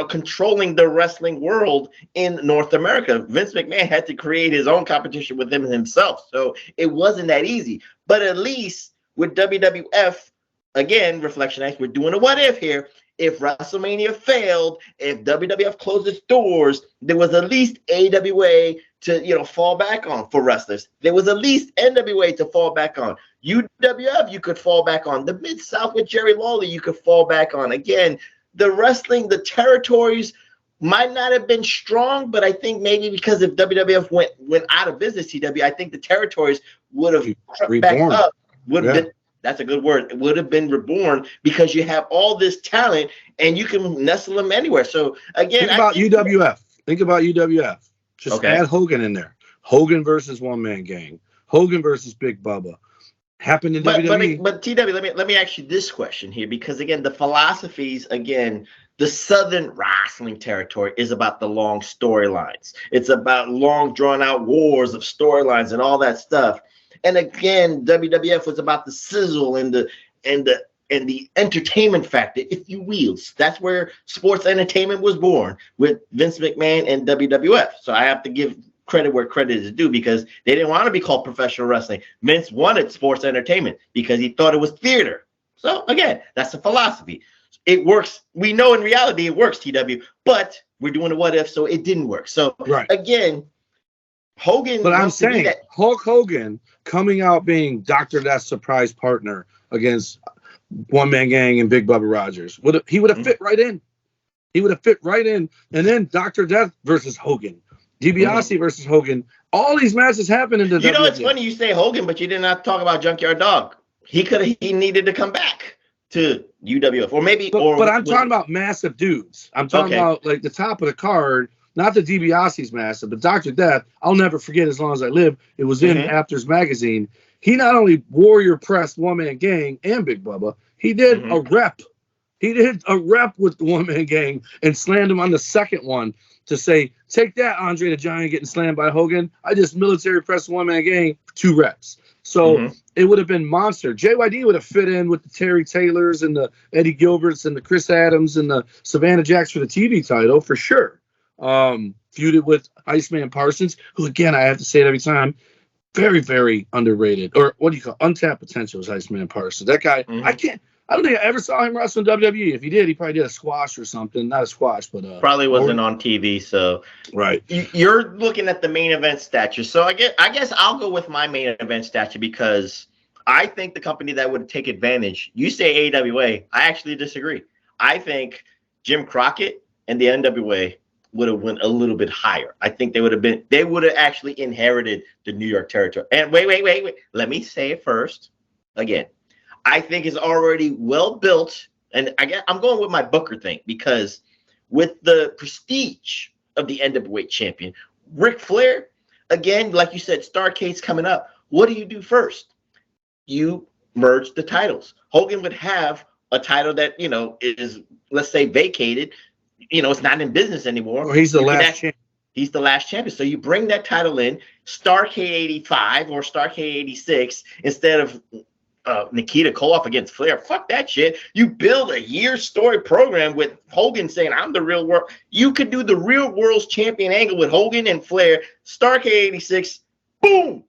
controlling the wrestling world in North America. Vince McMahon had to create his own competition with him himself. So it wasn't that easy. But at least with WWF, again, Reflection X, we're doing a what if here. If WrestleMania failed, if WWF closed its doors, there was at least AWA to, fall back on for wrestlers. There was at least NWA to fall back on. UWF you could fall back on. The Mid-South with Jerry Lawler you could fall back on. Again, the wrestling, the territories might not have been strong, but I think maybe because if WWF went out of business, TW, I think the territories would have crept back up. Been, that's a good word. It would have been reborn because you have all this talent and you can nestle them anywhere. So again, UWF. Think about UWF. Just add Hogan in there. Hogan versus One Man Gang. Hogan versus Big Bubba. Happened in WWE. But TW, let me ask you this question here, because again, the philosophies, again, the Southern wrestling territory is about the long storylines. It's about long drawn out wars of storylines and all that stuff. And again, WWF was about the sizzle and the and the entertainment factor, if you will. That's where sports entertainment was born with Vince McMahon and WWF. So I have to give credit where credit is due because they didn't want to be called professional wrestling. Vince wanted sports entertainment because he thought it was theater. So again, that's the philosophy. It works. We know in reality it works, TW, but we're doing a what if, so it didn't work. So again, Hogan. But I'm saying Hulk Hogan coming out being Dr. Death's surprise partner against One Man Gang and Big Bubba Rogers. He would have fit right in. He would have fit right in. And then Dr. Death versus Hogan. DiBiase versus Hogan. All these matches happened in the You know, it's funny you say Hogan, but you did not talk about Junkyard Dog. He needed to come back to UWF. Or maybe But I'm talking about massive dudes. I'm talking about like the top of the card, not the DiBiase's massive, but Dr. Death, I'll never forget as long as I live. It was in Afters magazine. He not only warrior pressed One Man Gang and Big Bubba, he did a rep. He did a rep with the One Man Gang and slammed him on the second one to say, take that, Andre the Giant getting slammed by Hogan. I just military pressed One Man Gang, 2 reps. So it would have been monster. JYD would have fit in with the Terry Taylors and the Eddie Gilberts and the Chris Adams and the Savannah Jacks for the TV title for sure. Feuded with Iceman Parsons, who again, I have to say it every time, very, very underrated. Or what do you call untapped potential is Iceman Parsons. That guy, I don't think I ever saw him wrestle in WWE. If he did, he probably did a squash or something. Not a squash, but probably wasn't on TV. So you're looking at the main event stature. So I guess I'll go with my main event stature because I think the company that would take advantage. You say AWA, I actually disagree. I think Jim Crockett and the NWA would have went a little bit higher. I think they would have actually inherited the New York territory. And wait. Let me say it first again. I think is already well built, and I'm going with my Booker thing because with the prestige of the NWA champion, Ric Flair, again, like you said, Starrcade's coming up. What do you do first? You merge the titles. Hogan would have a title that is, let's say, vacated. It's not in business anymore. Or he's the last champion. He's the last champion. So you bring that title in, Starrcade 85 or Starrcade 86 instead of Nikita Koloff against Flair. Fuck that shit. You build a year story program with Hogan saying, I'm the real world. You could do the real world's champion angle with Hogan and Flair, Starrcade 86, boom.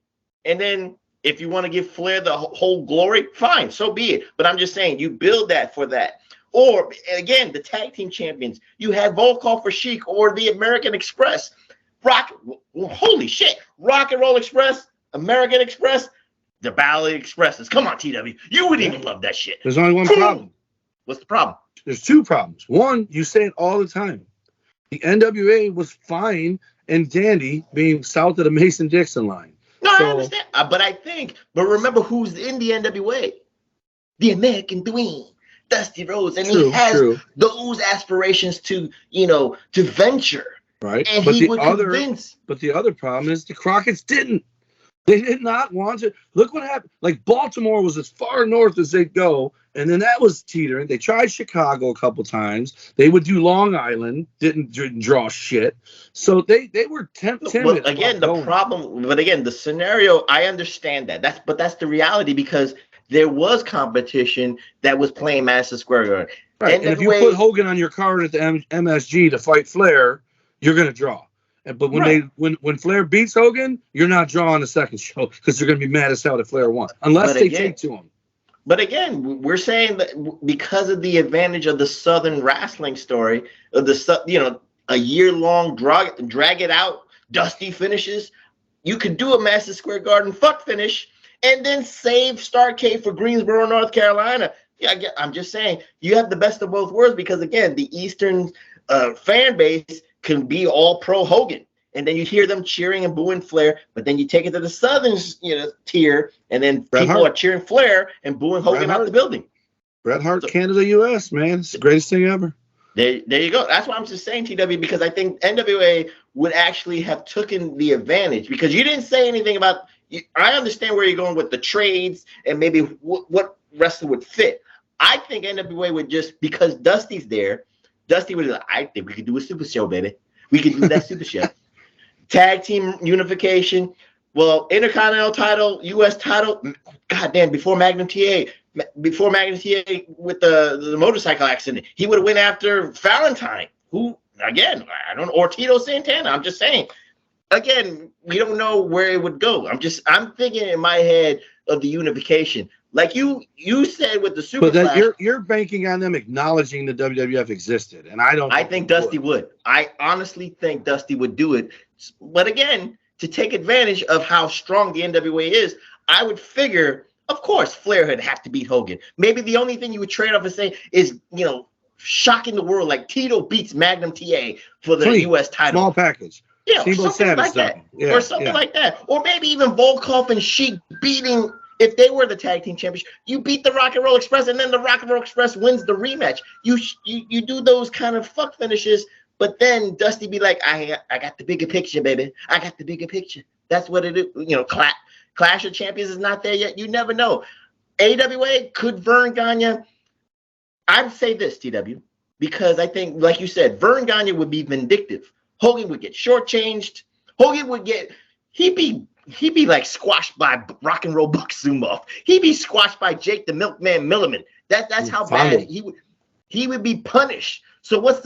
And then if you want to give Flair the whole glory, fine, so be it. But I'm just saying, you build that for that. Or, again, the tag team champions. You had Volkov for Sheik or the American Express. Holy shit. Rock and Roll Express, American Express, the Ballet Expresses. Come on, TW. You would even love that shit. There's only one problem. What's the problem? There's 2 problems. One, you say it all the time. The NWA was fine and dandy being south of the Mason-Dixon line. No, I understand. But remember who's in the NWA? The American Dream, Dusty Rhodes. And he has those aspirations to venture. Right. And he would convince. But the other problem is the Crockett's didn't. They did not want to. Look what happened. Like Baltimore was as far north as they'd go, and then that was teetering. They tried Chicago a couple times. They would do Long Island, didn't draw shit. So they were timid. But again, the scenario, I understand that. That's the reality because there was competition that was playing Madison Square Garden. Right. And if you put Hogan on your card at the MSG to fight Flair, you're going to draw. But when Flair beats Hogan, you're not drawing the second show because they're going to be mad as hell that Flair won, unless they take to him. But again, we're saying that because of the advantage of the Southern wrestling story, of a year-long drag it out, dusty finishes, you could do a Madison Square Garden fuck finish and then save Starrcade for Greensboro, North Carolina. Yeah, I'm just saying you have the best of both worlds because again, the Eastern fan base can be all pro Hogan, and then you hear them cheering and booing Flair, but then you take it to the Southern tier, and then people are cheering Flair and booing Hogan out the building. Bret Hart, Canada, US, man, it's the greatest thing ever. There you go. That's why I'm just saying, TW, because I think NWA would actually have taken the advantage because you didn't say anything about. I understand where you're going with the trades and maybe what wrestler would fit. I think NWA would just because Dusty's there. Dusty was like, I think we could do a super show, baby. We could do that super show. Tag team unification. Well, Intercontinental title, U.S. title. Goddamn, before Magnum TA, before Magnum TA with the motorcycle accident, he would have went after Valentine, who, again, I don't know, or Tito Santana. I'm just saying. Again, we don't know where it would go. I'm thinking in my head of the unification. Like you said with the Super Clash. But you're banking on them acknowledging the WWF existed, and I don't. I think Dusty would. I honestly think Dusty would do it. But again, to take advantage of how strong the NWA is, I would figure, of course, Flair would have to beat Hogan. Maybe the only thing you would trade off and say is, shocking the world, like Tito beats Magnum TA for the U.S. title. Small package. Yeah, something like that. Yeah, or something like that. Or maybe even Volkov and Sheik beating, if they were the tag team champions, you beat the Rock and Roll Express, and then the Rock and Roll Express wins the rematch. You do those kind of fuck finishes, but then Dusty be like, I got the bigger picture, baby. I got the bigger picture. That's what it is. Clash of Champions is not there yet. You never know. AWA, could Vern Gagne? I'd say this, TW, because I think, like you said, Vern Gagne would be vindictive. Hogan would get shortchanged. Hogan would get, he'd be like squashed by Rock and Roll Buck Zumhofe. He'd be squashed by Jake the Milkman Milliman. That's how bad he would be punished. So what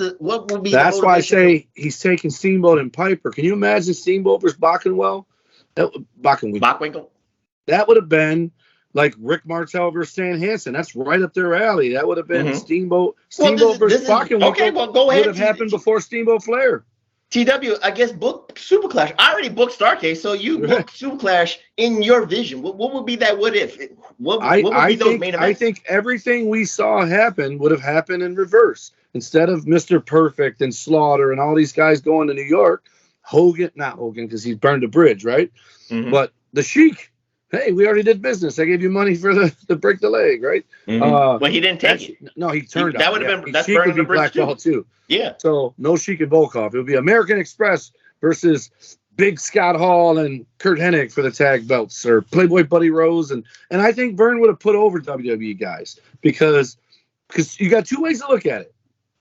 would be? That's why I say he's taking Steamboat and Piper. Can you imagine Steamboat versus Bockenwell? Bockwinkel. That would have been like Rick Martel versus Stan Hansen. That's right up their alley. That would have been Steamboat versus Bockenwell. Okay, well, go ahead. Would have happened before Steamboat Flair. TW, I guess book Super Clash. I already booked Starcade, so you book Super Clash in your vision. What would be that? What if? What would be those main events? I think everything we saw happen would have happened in reverse. Instead of Mr. Perfect and Slaughter and all these guys going to New York, not Hogan because he burned a bridge, right? Mm-hmm. But the Sheik. Hey, we already did business. I gave you money for the break the leg, right? Mm-hmm. Well, he didn't take it. No, he turned out. That would have been. That's Sheik would be blackballed too. Yeah. So no Sheik and Volkov. It would be American Express versus Big Scott Hall and Kurt Hennig for the tag belts, or Playboy Buddy Rose, and I think Vern would have put over WWE guys because you got two ways to look at it.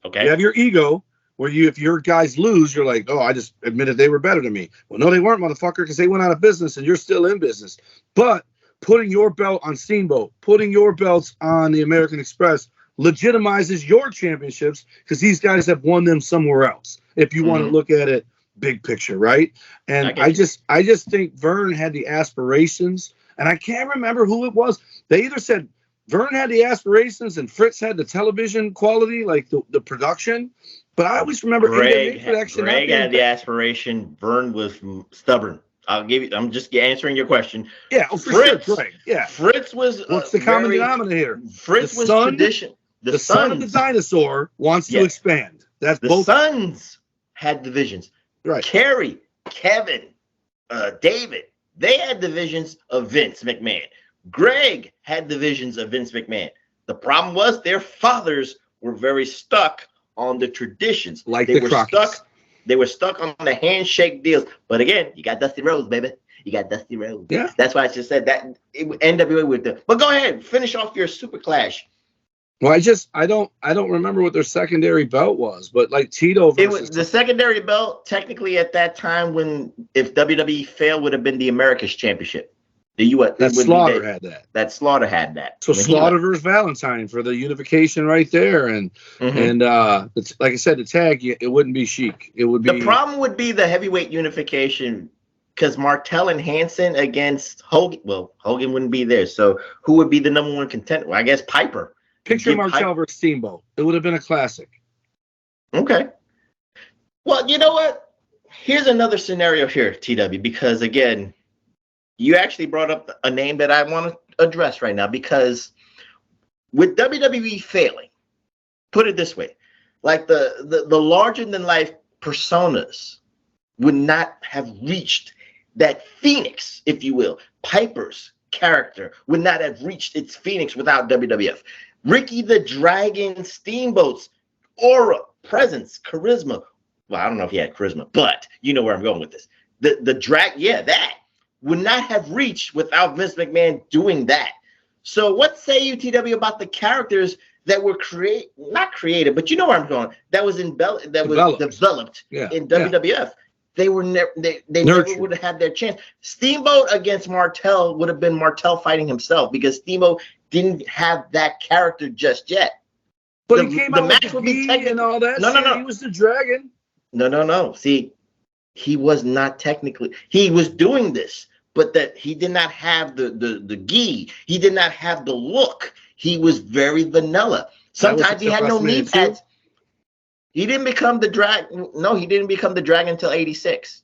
Okay. You have your ego, where if your guys lose, you're like, oh, I just admitted they were better than me. Well, no, they weren't, motherfucker, because they went out of business and you're still in business. But putting your belt on Steamboat, putting your belts on the American Express legitimizes your championships because these guys have won them somewhere else. If you want to look at it big picture, right? And I just think Vern had the aspirations, and I can't remember who it was. They either said Vern had the aspirations and Fritz had the television quality, like the production. But I always remember Greg had the aspiration. Vern was stubborn. I'm just answering your question. Yeah, Fritz. Sure, Greg. Yeah, Fritz was. What's the common denominator here? Fritz was tradition. The son of the dinosaur wants to expand. That's the both. Sons had divisions. Right. Kerry, Kevin, David. They had divisions of Vince McMahon. Greg had divisions of Vince McMahon. The problem was their fathers were very stuck on the traditions. Like they were stuck. They were stuck on the handshake deals. But again, you got Dusty Rhodes, baby. You got Dusty Rhodes. Yeah. That's why I just said that NWA would do. But go ahead, finish off your Super Clash. Well, I don't remember what their secondary belt was, but like Tito versus... It was the secondary belt. Technically, at that time, if WWE failed, would have been the America's Championship. The U.S. That Slaughter had that. That Slaughter had that. So Slaughter versus Valentine for the unification right there, and like I said, the tag it wouldn't be Sheik. It would be. The problem would be the heavyweight unification because Martel and Hansen against Hogan. Well, Hogan wouldn't be there, so who would be the number one contender? Well, I guess Piper. Picture Martel versus Steamboat. It would have been a classic. Okay. Well, you know what? Here's another scenario here, TW, because again, you actually brought up a name that I want to address right now, because with WWE failing, put it this way, like the larger than life personas would not have reached that Phoenix, if you will. Piper's character would not have reached its Phoenix without WWF. Ricky the Dragon Steamboat's aura, presence, charisma. Well, I don't know if he had charisma, but you know where I'm going with this. That would not have reached without Vince McMahon doing that. So what say you, TW, about the characters that were not created, but you know where I'm going, that was developed in WWF. Yeah. They were never would have had their chance. Steamboat against Martel would have been Martel fighting himself, because Steamboat didn't have that character just yet. But he came out with the gi and all that. No. He was the dragon. No. See, he was not technically. He was doing this, but that he did not have the gi. He did not have the look. He was very vanilla. Sometimes he had no knee pads. He didn't become the dragon. No, he didn't become the dragon until '86.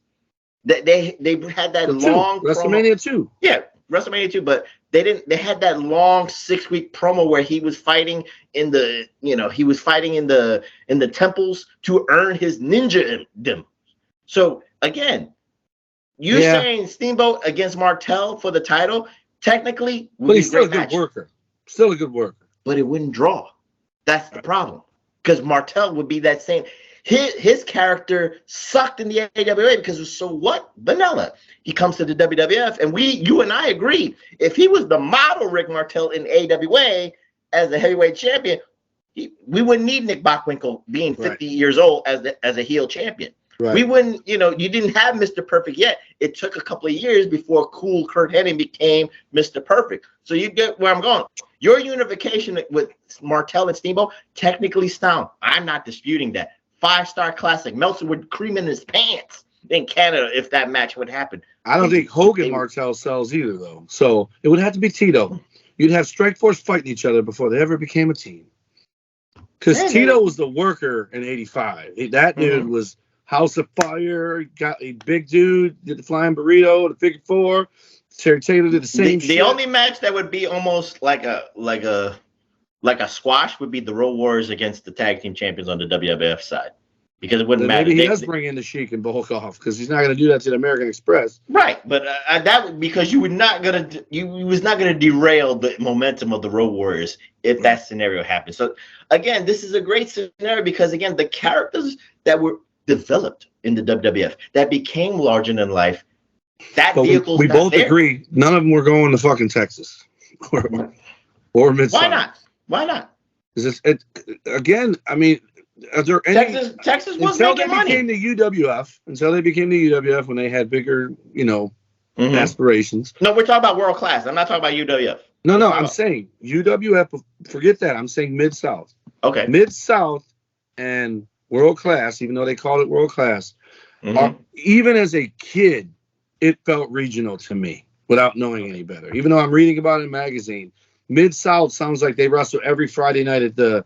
They had that long WrestleMania 2. Yeah, WrestleMania 2, but they had that long 6-week promo where he was fighting in the temples to earn his ninja-dom. So again, saying Steamboat against Martel for the title, technically, but he's still a good worker. Still a good worker. But it wouldn't draw. That's the problem. Because Martel would be that same. His character sucked in the AWA because it was so vanilla. He comes to the WWF, and you and I agree. If he was the model Rick Martel in AWA as the heavyweight champion, we wouldn't need Nick Bockwinkel being 50 years old as a heel champion. Right. We wouldn't, you didn't have Mr. Perfect yet. It took a couple of years before cool Kurt Hennig became Mr. Perfect. So you get where I'm going. Your unification with Martel and Steamboat, technically sound. I'm not disputing that. 5-star classic. Meltzer would cream in his pants in Canada if that match would happen. I don't think Hogan Martel sells either, though. So it would have to be Tito. You'd have Strikeforce fighting each other before they ever became a team. Because Tito was the worker in '85. That dude was House of Fire. Got a big dude. Did the flying burrito, the figure four. Terry Taylor did the same shit. The only match that would be almost like a squash would be the Road Warriors against the tag team champions on the WWF side, because it wouldn't matter. Maybe he does bring in the Sheik and Volkov because he's not going to do that to the American Express, right? But that because you was not going to derail the momentum of the Road Warriors if that scenario happened. So again, this is a great scenario because again, the characters that were developed in the WWF that became larger than life. We both agree none of them were going to fucking Texas or Mid-South. Why not? Is this again? I mean, are there any Texas was making money until they became the UWF when they had bigger, aspirations. No, we're talking about world class. I'm not talking about UWF. No, I'm saying UWF. Forget that. I'm saying Mid-South. Okay. Mid-South and world class, even though they called it world class, even as a kid, it felt regional to me without knowing any better. Even though I'm reading about it in a magazine, Mid-South sounds like they wrestle every Friday night at the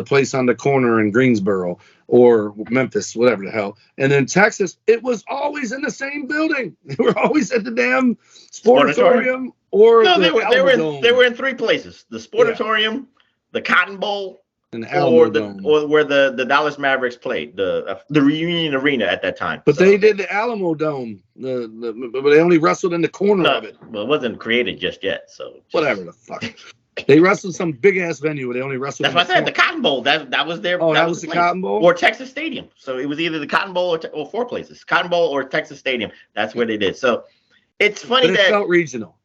place on the corner in Greensboro or Memphis, whatever the hell. And then Texas, it was always in the same building. They were always at the damn Sportatorium or they were in 3 places: the Sportatorium, the Cotton Bowl, and or where the Dallas Mavericks played, the Reunion Arena at that time. But they did the Alamo Dome, but they only wrestled in the corner of it. Well, it wasn't created just yet, so whatever the fuck. They wrestled some big ass venue where they only wrestled. That's what I said. The Cotton Bowl. That was their. Oh, that was the Cotton Bowl or Texas Stadium. So it was either the Cotton Bowl or 4 places: Cotton Bowl or Texas Stadium. That's where they did. So it's funny but it felt regional.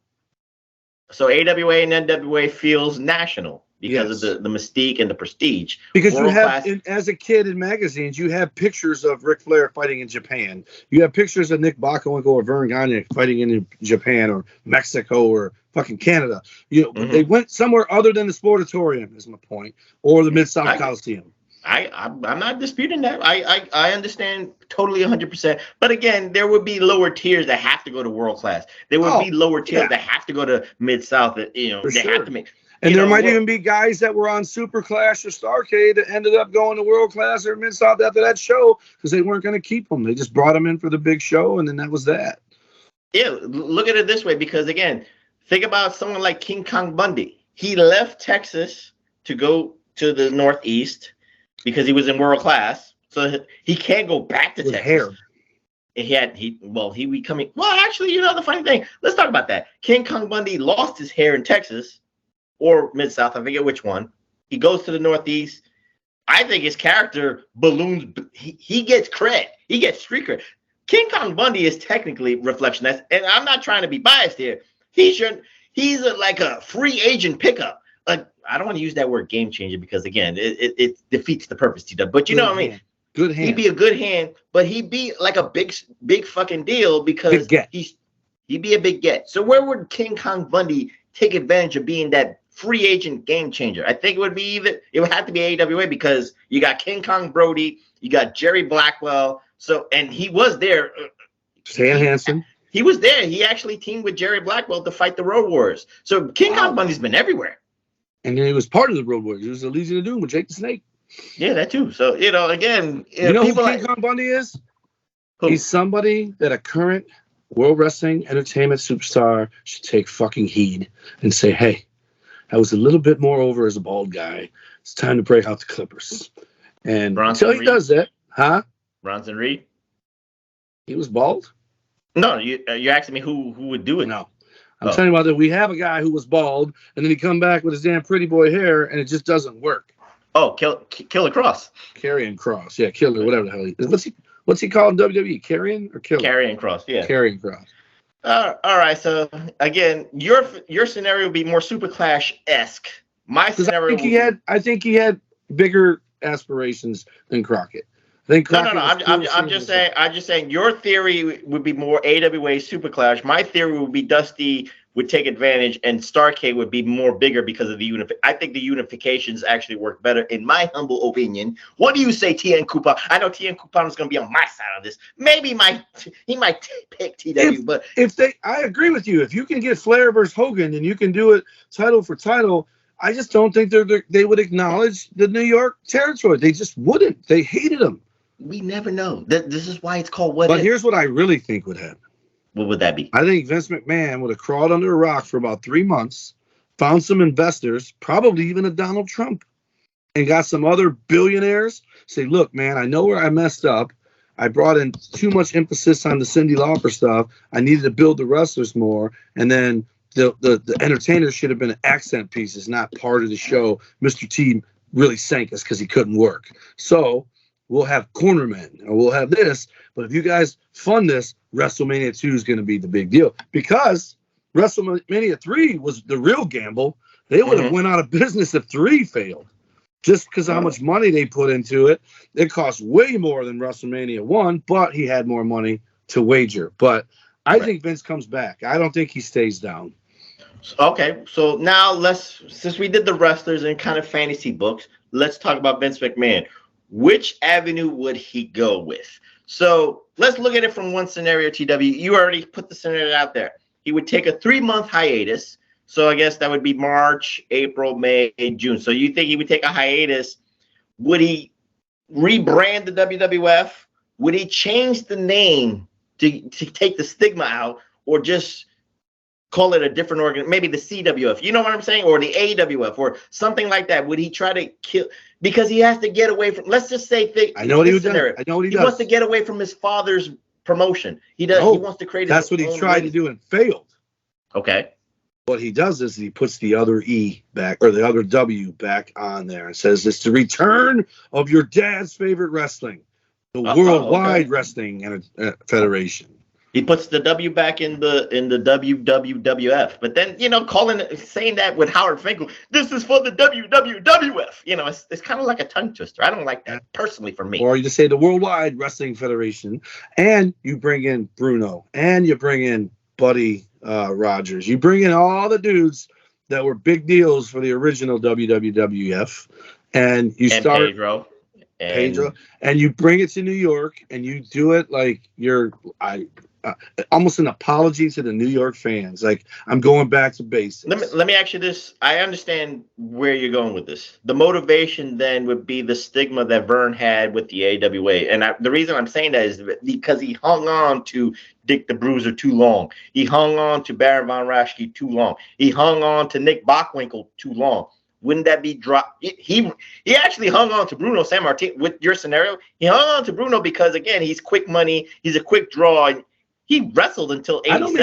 So AWA and NWA feels national. Because of the mystique and the prestige. Because you have, as a kid in magazines, you have pictures of Ric Flair fighting in Japan. You have pictures of Nick Bockwinkel or Vern Gagne fighting in Japan or Mexico or fucking Canada. They went somewhere other than the Sportatorium, is my point, or the Mid-South Coliseum. I'm not disputing that. I understand totally 100%. But again, there would be lower tiers that have to go to world class. There would be lower tiers that have to go to Mid-South. Have to make. And there might even be guys that were on Super Clash or Starrcade that ended up going to World Class or Mid-South after that show because they weren't going to keep them. They just brought them in for the big show, and then that was that. Yeah, look at it this way, because, again, think about someone like King Kong Bundy. He left Texas to go to the Northeast because he was in World Class, so he can't go back to Texas. Hair. Actually, the funny thing, let's talk about that. King Kong Bundy lost his hair in Texas or Mid-South, I forget which one. He goes to the Northeast. I think his character balloons. He gets cred. He gets street cred. King Kong Bundy is technically reflection. And I'm not trying to be biased here. He's like a free agent pickup. I don't want to use that word game changer because, again, it defeats the purpose. But you know what I mean? Good hand. He'd be a good hand, but he'd be like a big fucking deal because he'd be a big get. So where would King Kong Bundy take advantage of being that free agent game changer. I think it would have to be AWA because you got King Kong Brody, you got Jerry Blackwell. So, and he was there. Stan Hansen. He was there. He actually teamed with Jerry Blackwell to fight the Road Warriors. So King Kong Bundy's been everywhere. And then he was part of the Road Warriors. He was the Legion of Doom with Jake the Snake. Yeah, that too. So, again, you know who King Kong Bundy is? Who? He's somebody that a current World Wrestling Entertainment superstar should take fucking heed and say, hey, I was a little bit more over as a bald guy. It's time to break out the Clippers. And until he does that, Bronson Reed? He was bald? No, you're asking me who would do it. No. I'm telling you about that. We have a guy who was bald, and then he come back with his damn pretty boy hair, and it just doesn't work. Oh, Killer Cross. Karrion Kross. Yeah, Killer, whatever the hell he is. What's he called in WWE? Karrion or Killer? Karrion Kross, yeah. Karrion Kross. All right, so again, your scenario would be more Super Clash-esque. My scenario I think he had bigger aspirations than Crockett. No. I'm just saying your theory would be more AWA Super Clash. My theory would be Dusty would take advantage and Starrcade would be more bigger because of the I think the unifications actually work better, in my humble opinion. What do you say, TN Coupon? I know TN Coupon is going to be on my side of this. Maybe he might pick TW, but I agree with you. If you can get Flair versus Hogan and you can do it title for title, I just don't think they would acknowledge the New York territory. They just wouldn't. They hated them. We never know. This is why it's called What If. But here's what I really think would happen. What would that be? I think Vince McMahon would have crawled under a rock for about 3 months, found some investors, probably even a Donald Trump, and got some other billionaires. Say, look, man, I know where I messed up. I brought in too much emphasis on the Cyndi Lauper stuff. I needed to build the wrestlers more. And then the entertainers should have been accent pieces, not part of the show. Mr. T really sank us because he couldn't work. So we'll have cornermen or we'll have this. But if you guys fund this, WrestleMania 2 is going to be the big deal. Because WrestleMania 3 was the real gamble. They would have went out of business if 3 failed. Just because of how much money they put into it. It cost way more than WrestleMania 1, but he had more money to wager. But I think Vince comes back. I don't think he stays down. Okay, so now since we did the wrestlers and kind of fantasy books, let's talk about Vince McMahon. Which avenue would he go with? So let's look at it from one scenario, TW. You already put the scenario out there. He would take a 3-month hiatus. So I guess that would be March, April, May, June. So you think he would take a hiatus? Would he rebrand the WWF? Would he change the name to take the stigma out, or just call it a different organ, maybe the CWF, you know what I'm saying, or the AWF, or something like that? Would he try to kill, because he has to get away from, let's just say, I know what he would do. I know what he does. He wants to get away from his father's promotion. He does. He wants to create. That's what he tried to do and failed. Okay. What he does is he puts the other E back, or the other W back on there, and says it's the return of your dad's favorite wrestling, the Worldwide Wrestling Federation. He puts the W back in the WWF, but then saying that with Howard Finkel, this is for the WWF. It's kind of like a tongue twister. I don't like that personally for me. Or you just say the Worldwide Wrestling Federation, and you bring in Bruno, and you bring in Buddy Rogers, you bring in all the dudes that were big deals for the original WWF, and you start Pedro, and you bring it to New York, and you do it like almost an apology to the New York fans. Like, I'm going back to basics. Let me ask you this. I understand where you're going with this. The motivation then would be the stigma that Vern had with the AWA. And the reason I'm saying that is because he hung on to Dick the Bruiser too long. He hung on to Baron Von Raschke too long. He hung on to Nick Bockwinkel too long. Wouldn't that be dropped? He actually hung on to Bruno Sammartino with your scenario. He hung on to Bruno because, again, he's quick money. He's a quick draw. He wrestled until 87. I don't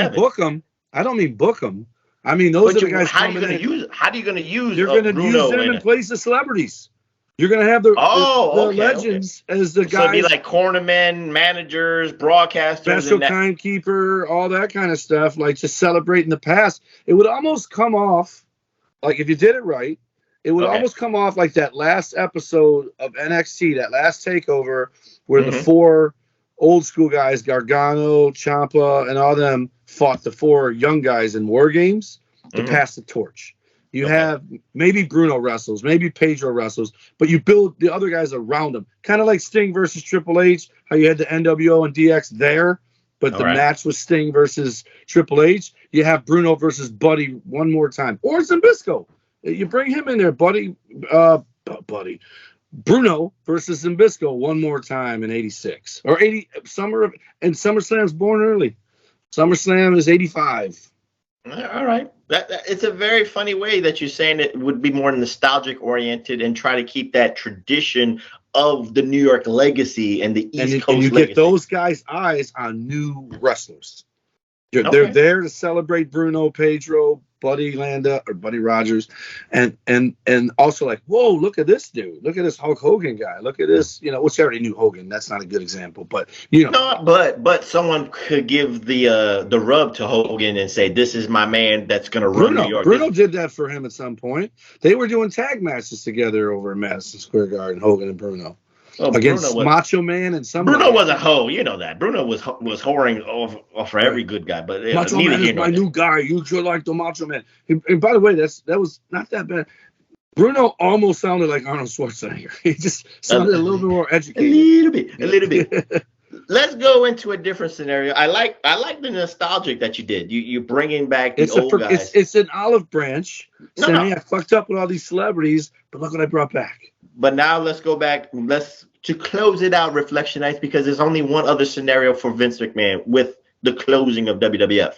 mean book him. I mean, those are the guys. How are you going to use? How are you going to use? You're going to use them in place of celebrities. You're going to have the legends as the guys. So it'd be like cornermen, managers, broadcasters, special timekeeper, all that kind of stuff. Like, just celebrating the past. It would almost come off like, if you did it right, it would almost come off like that last episode of NXT, that last takeover, where the 4 old school guys, Gargano, Ciampa, and all them fought the 4 young guys in War Games to pass the torch. You have maybe Bruno wrestles, maybe Pedro wrestles, but you build the other guys around him. Kind of like Sting versus Triple H, how you had the NWO and DX there, but the match was Sting versus Triple H. You have Bruno versus Buddy one more time. Or Zbyszko. You bring him in there, Buddy. Bruno versus Zbyszko one more time in 86. Or 80 and SummerSlam's born early. SummerSlam is 85. All right. It's a very funny way that you're saying it would be more nostalgic oriented and try to keep that tradition of the New York legacy and the East Coast legacy. Get those guys' eyes on new wrestlers. They're there to celebrate Bruno, Pedro, Buddy Landa or Buddy Rogers, and also like, whoa, look at this dude, look at this Hulk Hogan guy, look at this, which I already knew Hogan. That's not a good example, but No, but someone could give the rub to Hogan and say, this is my man that's going to run New York. Bruno did that for him at some point. They were doing tag matches together over in Madison Square Garden, Hogan and Bruno. Against Macho Man and somebody. Bruno was a hoe, you know that. Bruno was whoring off for every good guy, but Macho Man is my new guy. You should like the Macho Man. And by the way, that was not that bad. Bruno almost sounded like Arnold Schwarzenegger. He just sounded a little bit more educated. A little bit. Let's go into a different scenario. I like the nostalgic that you did. You bringing back the old guys. It's an olive branch saying, I fucked up with all these celebrities, but look what I brought back. But now let's go back. To close it out, Reflection Nights, because there's only one other scenario for Vince McMahon with the closing of WWF.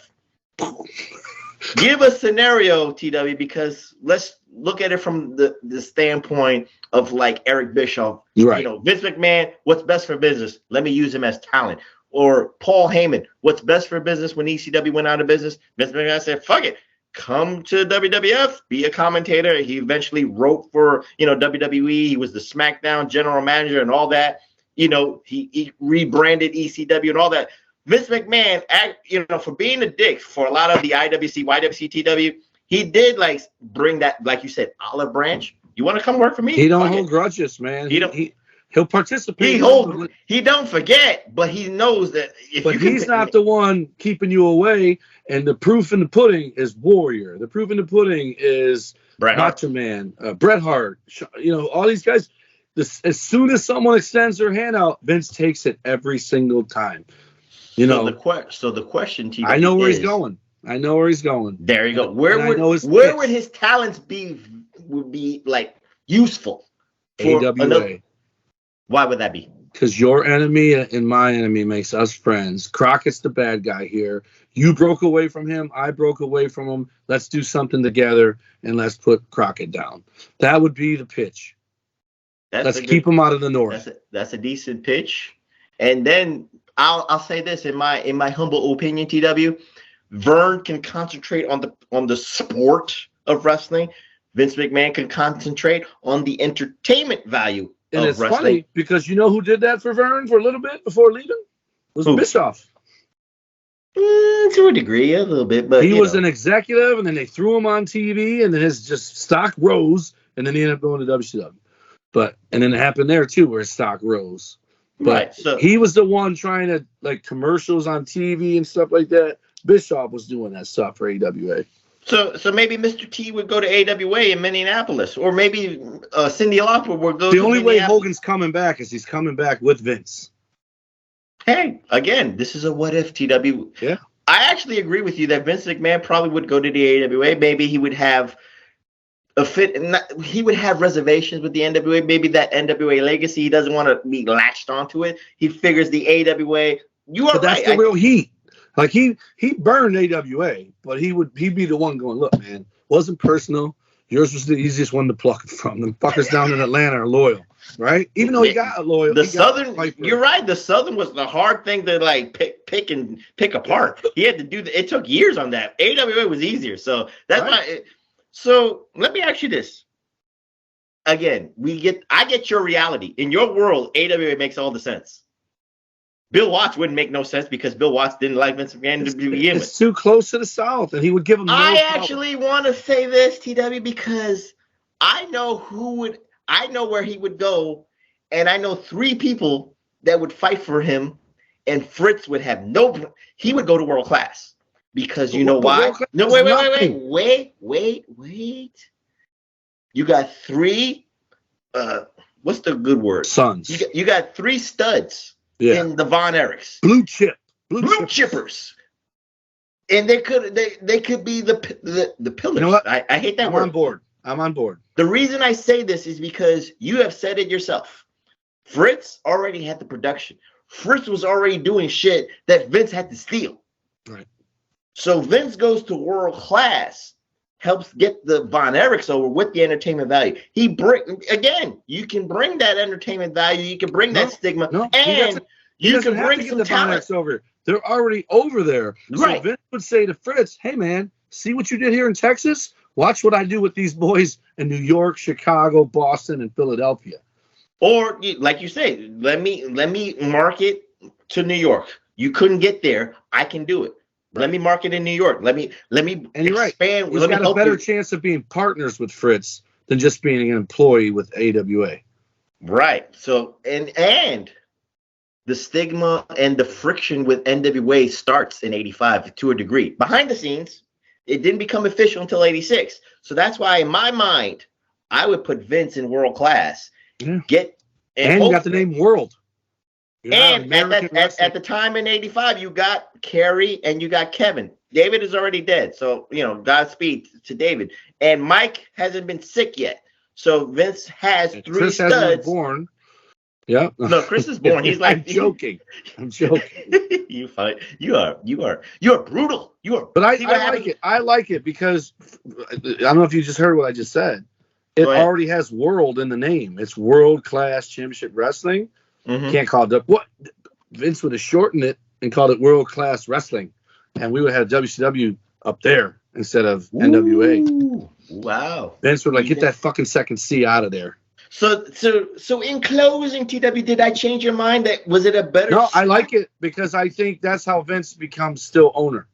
Give a scenario, TW, because let's look at it from the standpoint of like Eric Bischoff. Right. Vince McMahon, what's best for business? Let me use him as talent. Or Paul Heyman, what's best for business when ECW went out of business? Vince McMahon said, fuck it. Come to WWF, be a commentator. He eventually wrote for, WWE. He was the SmackDown general manager and all that. He rebranded ECW and all that. Vince McMahon, for being a dick for a lot of the IWC, YWC, TW, he did like bring that, like you said, olive branch. You want to come work for me? He don't hold grudges, man. He'll participate. He don't forget, but he knows that. He's not the one keeping you away. And the proof in the pudding is Warrior. The proof in the pudding is Macho Man, Bret Hart. All these guys. As soon as someone extends their hand out, Vince takes it every single time. So the question to you, I know where he's going. There you go. Where would his talents would be like useful for AWA? Why would that be? Because your enemy and my enemy makes us friends. Crockett's the bad guy here. You broke away from him. I broke away from him. Let's do something together and let's put Crockett down. That would be the pitch. Let's keep him out of the North. That's a decent pitch. And then I'll say this in my humble opinion, TW. Vern can concentrate on the sport of wrestling. Vince McMahon can concentrate on the entertainment value. And it's funny because you know who did that for Vern for a little bit before leaving? Was Bischoff. To a degree, a little bit, but he was an executive, and then they threw him on TV, and then his just stock rose, and then he ended up going to WCW. And then it happened there too, where his stock rose. But right, so he was the one trying to like commercials on TV and stuff like that. Bischoff was doing that stuff for AWA. So maybe Mr. T would go to AWA in Minneapolis, or maybe Cyndi Lauper would go. The only way Hogan's coming back is he's coming back with Vince. Hey, again, this is a what if, TW. Yeah. I actually agree with you that Vince McMahon probably would go to the AWA. Maybe he would have a fit. He would have reservations with the NWA. Maybe that NWA legacy, he doesn't want to be latched onto it. He figures the AWA. But that's the real heat. Like he burned AWA, but he'd be the one going, look, man, wasn't personal. Yours was the easiest one to pluck it from. Them fuckers down in Atlanta are loyal, right? Even though he got loyal. The Southern, you're right. The Southern was the hard thing to like pick apart. He had to do that. It took years on that. AWA was easier. So that's why. So let me ask you this. Again, I get your reality. In your world, AWA makes all the sense. Bill Watts wouldn't make no sense because Bill Watts didn't like Vince McMahon to begin with. It's too close to the South, and he would give him. I actually want to say this, TW, because I know where he would go, and I know 3 people that would fight for him, and Fritz would have he would go to world class. because you know why? No, wait. You got three. What's the good word? Sons. You got three studs in the Von Erichs. Blue chippers. And they could be the pillars. You know what? I hate that word. I'm on board. The reason I say this is because you have said it yourself. Fritz already had the production. Fritz was already doing shit that Vince had to steal. Right. So Vince goes to world class, helps get the Von Erichs over with the entertainment value. You can bring that entertainment value, you can bring that stigma, and you can bring some talent over. They're already over there. Right. So Vince would say to Fritz, "Hey man, see what you did here in Texas? Watch what I do with these boys in New York, Chicago, Boston, and Philadelphia." Or like you say, let me market to New York. You couldn't get there. I can do it. Right. Let me market in New York. Let me and you're expand. Right. He's got a better chance of being partners with Fritz than just being an employee with AWA. Right. So and the stigma and the friction with NWA starts in 85 to a degree. Behind the scenes, it didn't become official until 86. So that's why in my mind, I would put Vince in world class. Yeah. And you got the name World. And at the time in 85, you got Kerry and you got Kevin. David is already dead. So, Godspeed to David. And Mike hasn't been sick yet. So Vince has three Chris studs. Hasn't been born. Yeah. No, Chris is born. He's like I'm joking. You fight. You are brutal. You are. But I like it. I like it because I don't know if you just heard what I just said. It already has World in the name. It's World Class Championship Wrestling. Mm-hmm. Can't call it what Vince would have shortened it and called it World Class Wrestling, and we would have WCW up there instead of NWA. Wow. Vince would get that fucking second C out of there. So in closing, TW, did I change your mind? Was it a better? No, I like it because I think that's how Vince becomes still owner.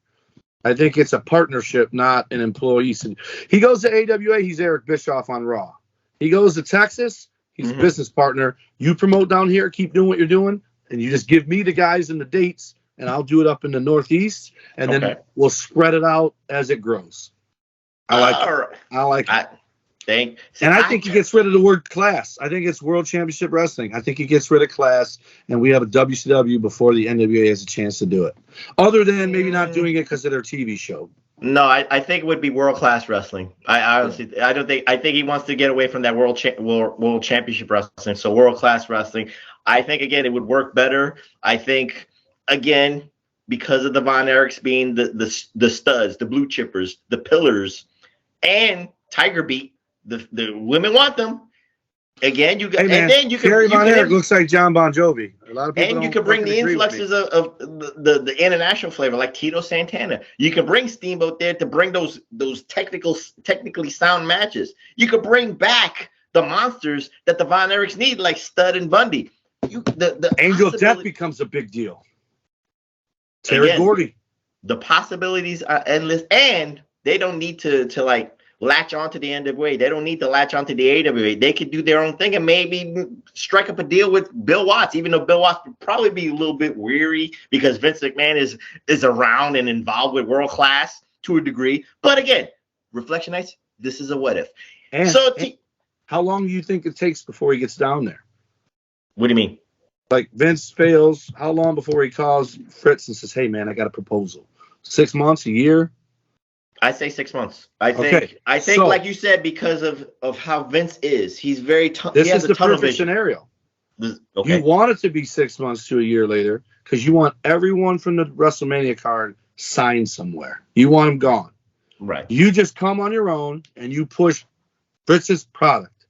I think it's a partnership, not an employee. He goes to AWA, he's Eric Bischoff on Raw. He goes to Texas, he's a business partner. You promote down here, keep doing what you're doing, and you just give me the guys and the dates, and I'll do it up in the Northeast, and then we'll spread it out as it grows. I like it. I think he gets rid of the word class. I think it's World Championship Wrestling. I think he gets rid of class, and we have a WCW before the NWA has a chance to do it. Other than maybe not doing it because of their TV show. No, I think it would be World Class Wrestling. I honestly, I think he wants to get away from that World Championship Wrestling. So World Class Wrestling. I think again it would work better. I think again because of the Von Erichs being the studs, the blue chippers, the pillars, and Tiger Beat. The women want them. Again, you got, and then you can. Gary Von Erich looks like John Bon Jovi. A lot of people. And you can bring the influxes of the international flavor, like Tito Santana. You can bring Steamboat there to bring those technically sound matches. You could bring back the monsters that the Von Erichs need, like Stud and Bundy. The Angel of Death becomes a big deal. Terry Gordy. The possibilities are endless, and they don't need to latch onto the NWA. They don't need to latch onto the AWA. They could do their own thing and maybe strike up a deal with Bill Watts, even though Bill Watts would probably be a little bit weary because Vince McMahon is around and involved with World Class to a degree. But again, Reflection Nights, this is a what if. And how long do you think it takes before he gets down there? What do you mean? Like Vince fails, how long before he calls Fritz and says, "Hey man, I got a proposal"? 6 months, a year? I say 6 months. I think, like you said, because of how Vince is, he's very. This is the perfect scenario. You want it to be 6 months to a year later because you want everyone from the WrestleMania card signed somewhere. You want them gone. Right. You just come on your own and you push Fritz's product,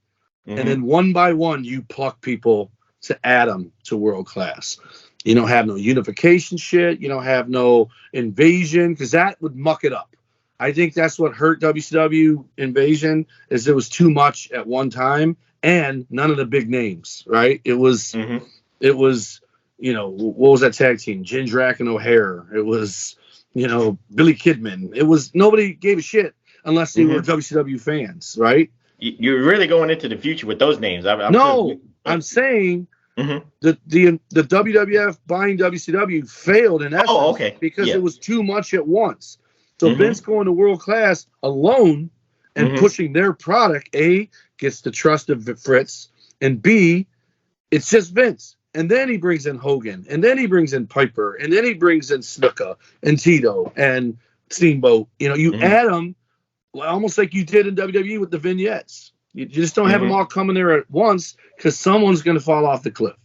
and then one by one you pluck people to add them to World Class. You don't have no unification shit. You don't have no invasion because that would muck it up. I think that's what hurt WCW Invasion is it was too much at one time and none of the big names, right? It was, what was that tag team? Jindrak and O'Hare. It was, Billy Kidman. It was, nobody gave a shit unless they were WCW fans, right? You're really going into the future with those names. I'm saying the WWF buying WCW failed in essence because it was too much at once. So Vince going to world class alone and pushing their product, A, gets the trust of Fritz, and B, it's just Vince. And then he brings in Hogan, and then he brings in Piper, and then he brings in Snuka and Tito and Steamboat. You know, you add them almost like you did in WWE with the vignettes. You just don't have them all coming there at once because someone's going to fall off the cliff.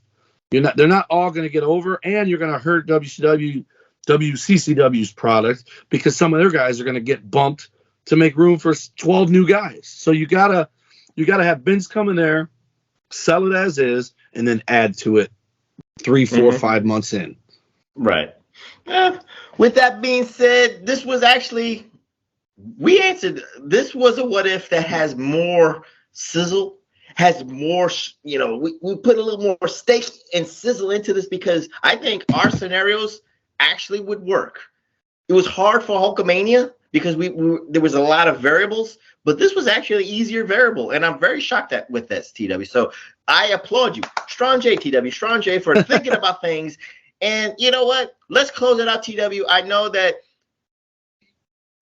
They're not all going to get over, and you're going to hurt WCCW's product because some of their guys are going to get bumped to make room for 12 new guys. So you gotta have Vince come in there, sell it as is, and then add to it 3, 4, 5 months in. Right. With that being said, this was actually, we answered, this was a what if that has more sizzle, has more, we put a little more steak and sizzle into this because I think our scenarios actually would work. It was hard for Hulkamania because there was a lot of variables, but this was actually an easier variable, and I'm very shocked with this, TW. So I applaud you, Strong J, TW, Strong J, for thinking about things. And you know what? Let's close it out, TW. I know that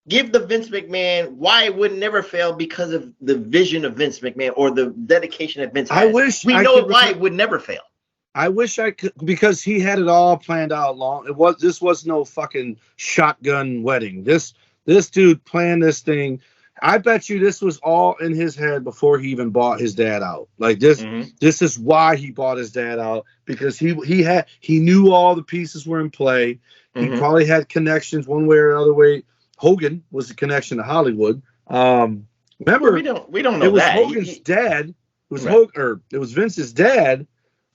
give the Vince McMahon why it would never fail because of the vision of Vince McMahon or the dedication that Vince has. We know why it would never fail. I wish I could, because he had it all planned out long. This was no fucking shotgun wedding. This dude planned this thing. I bet you this was all in his head before he even bought his dad out. Like this, this is why he bought his dad out, because he knew all the pieces were in play. He probably had connections one way or another way. Hogan was the connection to Hollywood. Remember, we don't know it was that. Hogan's dad. It was it was Vince's dad.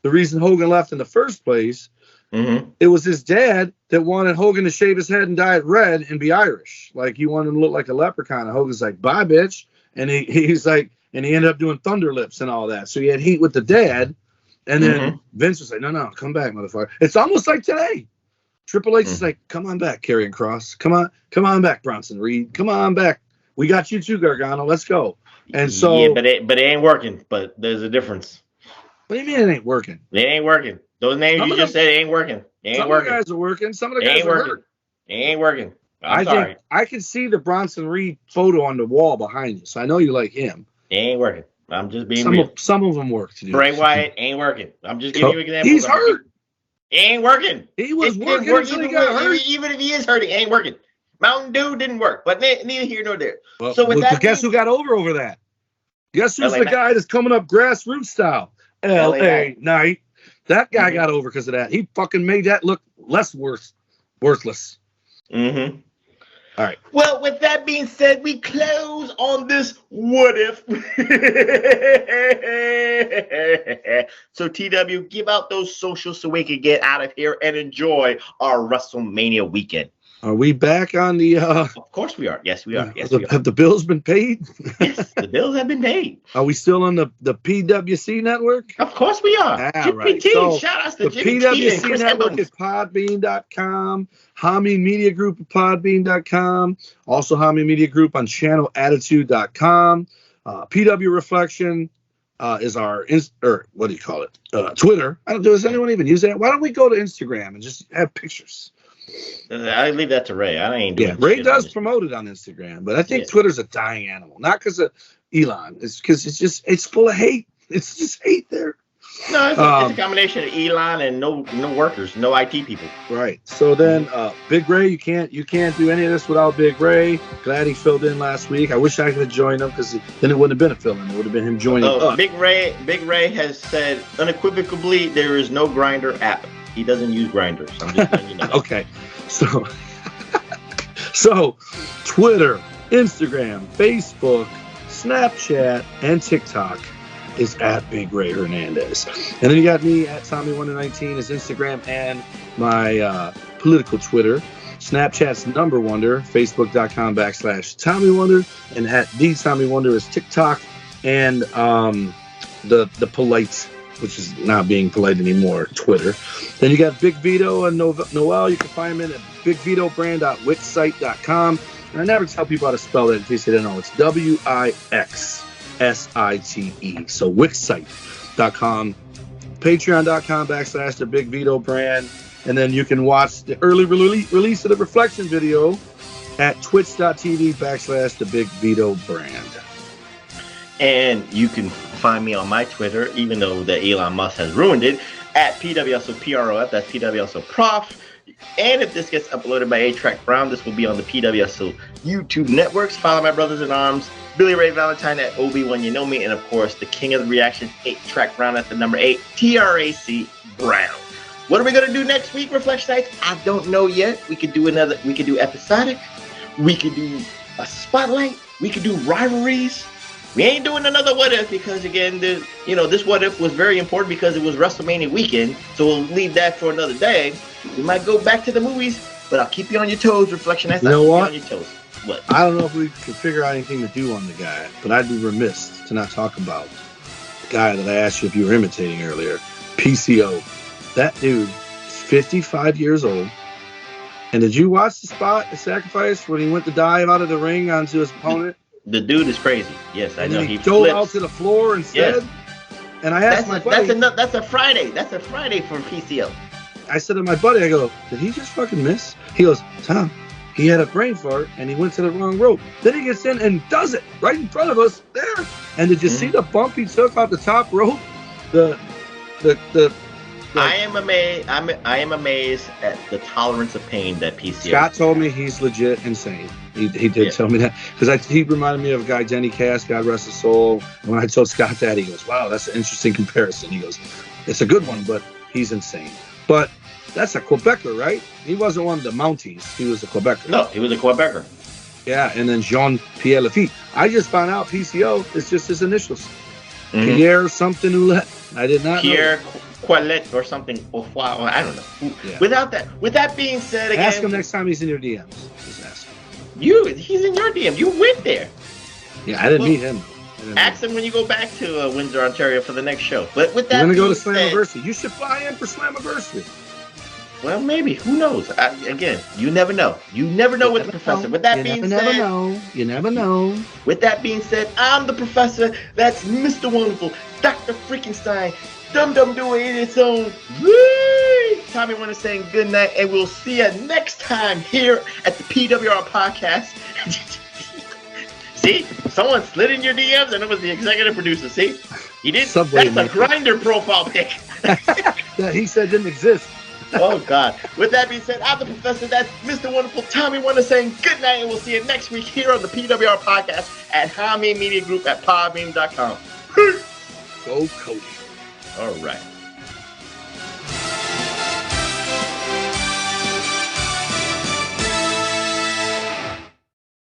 The reason Hogan left in the first place, it was his dad that wanted Hogan to shave his head and dye it red and be Irish. Like he wanted him to look like a leprechaun. And Hogan's like, bye, bitch. And he's like, and he ended up doing Thunder Lips and all that. So he had heat with the dad. And then Vince was like, no, come back, motherfucker. It's almost like today. Triple H is like, come on back, Karrion Kross. Come on back, Bronson Reed. Come on back. We got you too, Gargano. Let's go. And so, yeah, but it ain't working. But there's a difference. What do you mean it ain't working? It ain't working. Those names you just said ain't working. Some of the guys are working. Some of the guys are hurt. It ain't working. I'm sorry. think I can see the Bronson Reed photo on the wall behind you, so I know you like him. It ain't working. I'm just being real. Some of them work. Bray Wyatt ain't working. I'm just giving you examples. He's hurt. It ain't working. He was working until he got hurt. Even if he is hurting, it ain't working. Mountain Dew didn't work, but neither here nor there. Well, so with that, guess who got over that? Guess who's the guy that's coming up grassroots style? LA Knight. That guy got over because of that. He fucking made that look less worthless. Mm-hmm. All right. Well, with that being said, we close on this what if. So, TW, give out those socials so we can get out of here and enjoy our WrestleMania weekend. Are we back on the... Of course we are. Yes, we are. Have the bills been paid? Yes, the bills have been paid. Are we still on the PWC network? Of course we are. Right. So shout out to Jimmy PWC T and network is podbean.com, Hami Media Group at podbean.com, also Hami Media Group on channelattitude.com. PW Reflection is our, what do you call it? Twitter. Does anyone even use that? Why don't we go to Instagram and just have pictures? I leave that to Ray. I ain't doing it. Ray does promote it on Instagram, but I think Twitter's a dying animal. Not because of Elon. It's because it's full of hate. It's just hate there. No, it's a combination of Elon and no workers, no IT people. Right. So then, Big Ray, you can't do any of this without Big Ray. Glad he filled in last week. I wish I could have joined him because then it wouldn't have been a fill-in. It would have been him joining us. Big Ray has said unequivocally there is no Grindr app. He doesn't use Grindr. So I'm just letting you know. Okay. So Twitter, Instagram, Facebook, Snapchat, and TikTok is at Big Ray Hernandez. And then you got me at TommyWonder19 is Instagram and my political Twitter. Snapchat's Number Wonder, Facebook.com/Tommy Wonder, and at the Tommy Wonder is TikTok, and the polite, which is not being polite anymore, Twitter. Then you got Big Vito and Noel. You can find them at bigvitobrand.wixsite.com. And I never tell people how to spell that in case they don't know. It's WIXSITE. So wixsite.com. Patreon.com/the Big Vito Brand. And then you can watch the early release of the Reflection video at twitch.tv/TheBigVitoBrand. And you can find me on my Twitter, even though the Elon Musk has ruined it, at PWSOPROF, that's PWSOProf. And if this gets uploaded by A-Track Brown, this will be on the PWSO YouTube networks. Follow my brothers in arms, Billy Ray Valentine at Obi-Wan, you know me, and of course, the king of the reactions, A-Track Brown at the number 8, TRAC Brown. What are we going to do next week, Reflectionites? I don't know yet. We could do episodic. We could do a spotlight. We could do rivalries. We ain't doing another what if because, again, this what if was very important because it was WrestleMania weekend. So we'll leave that for another day. We might go back to the movies, but I'll keep you on your toes, Reflectionites. You know what? On your toes. What? I don't know if we can figure out anything to do on the guy, but I'd be remiss to not talk about the guy that I asked you if you were imitating earlier, PCO. That dude is 55 years old. And did you watch the spot, the sacrifice, when he went to dive out of the ring onto his opponent? The dude is crazy. Yes, I know. He dove out to the floor instead. Yes. And I asked my buddy. That's a Friday. That's a Friday for PCO. I said to my buddy, I go, did he just fucking miss? He goes, Tom, he had a brain fart and he went to the wrong rope. Then he gets in and does it right in front of us there. And did you see the bump he took off the top rope? I am amazed at the tolerance of pain that PCO. Scott told me he's legit insane. He did tell me that because he reminded me of a guy, Denny Cass, God rest his soul. And when I told Scott that, he goes, "Wow, that's an interesting comparison." He goes, "It's a good one, but he's insane." But that's a Quebecer, right? He wasn't one of the Mounties. He was a Quebecer. No, he was a Quebecer. Yeah, and then Jean-Pierre Lafitte. I just found out PCO is just his initials. Mm-hmm. Pierre something Ouellette. I did not know. Pierre Quillette or something. Wow, I don't know. Yeah. With that being said, again, ask him next time he's in your DMs. Just ask him. He's in your DM. You went there. Yeah, I didn't meet him. Ask him when you go back to Windsor, Ontario for the next show. But with that, we're gonna go to Slammiversary. You should fly in for Slammiversary. Well, maybe. Who knows? Again, you never know. You never know with the professor. With that being said, you never know. With that being said, I'm the professor. That's Mr. Wonderful, Dr. Freakenstein, Dum Dum doing it its own. Woo! Tommy Winter saying good night, and we'll see you next time here at the PWR Podcast. See, someone slid in your DMs, and it was the executive producer. See, he did. Subway that's a Grindr profile pic that he said didn't exist. Oh, God. With that being said, I'm the professor. That's Mr. Wonderful Tommy Wonder saying good night, and we'll see you next week here on the PWR Podcast at Hami Media Group at podbean.com. Go Cody. All right.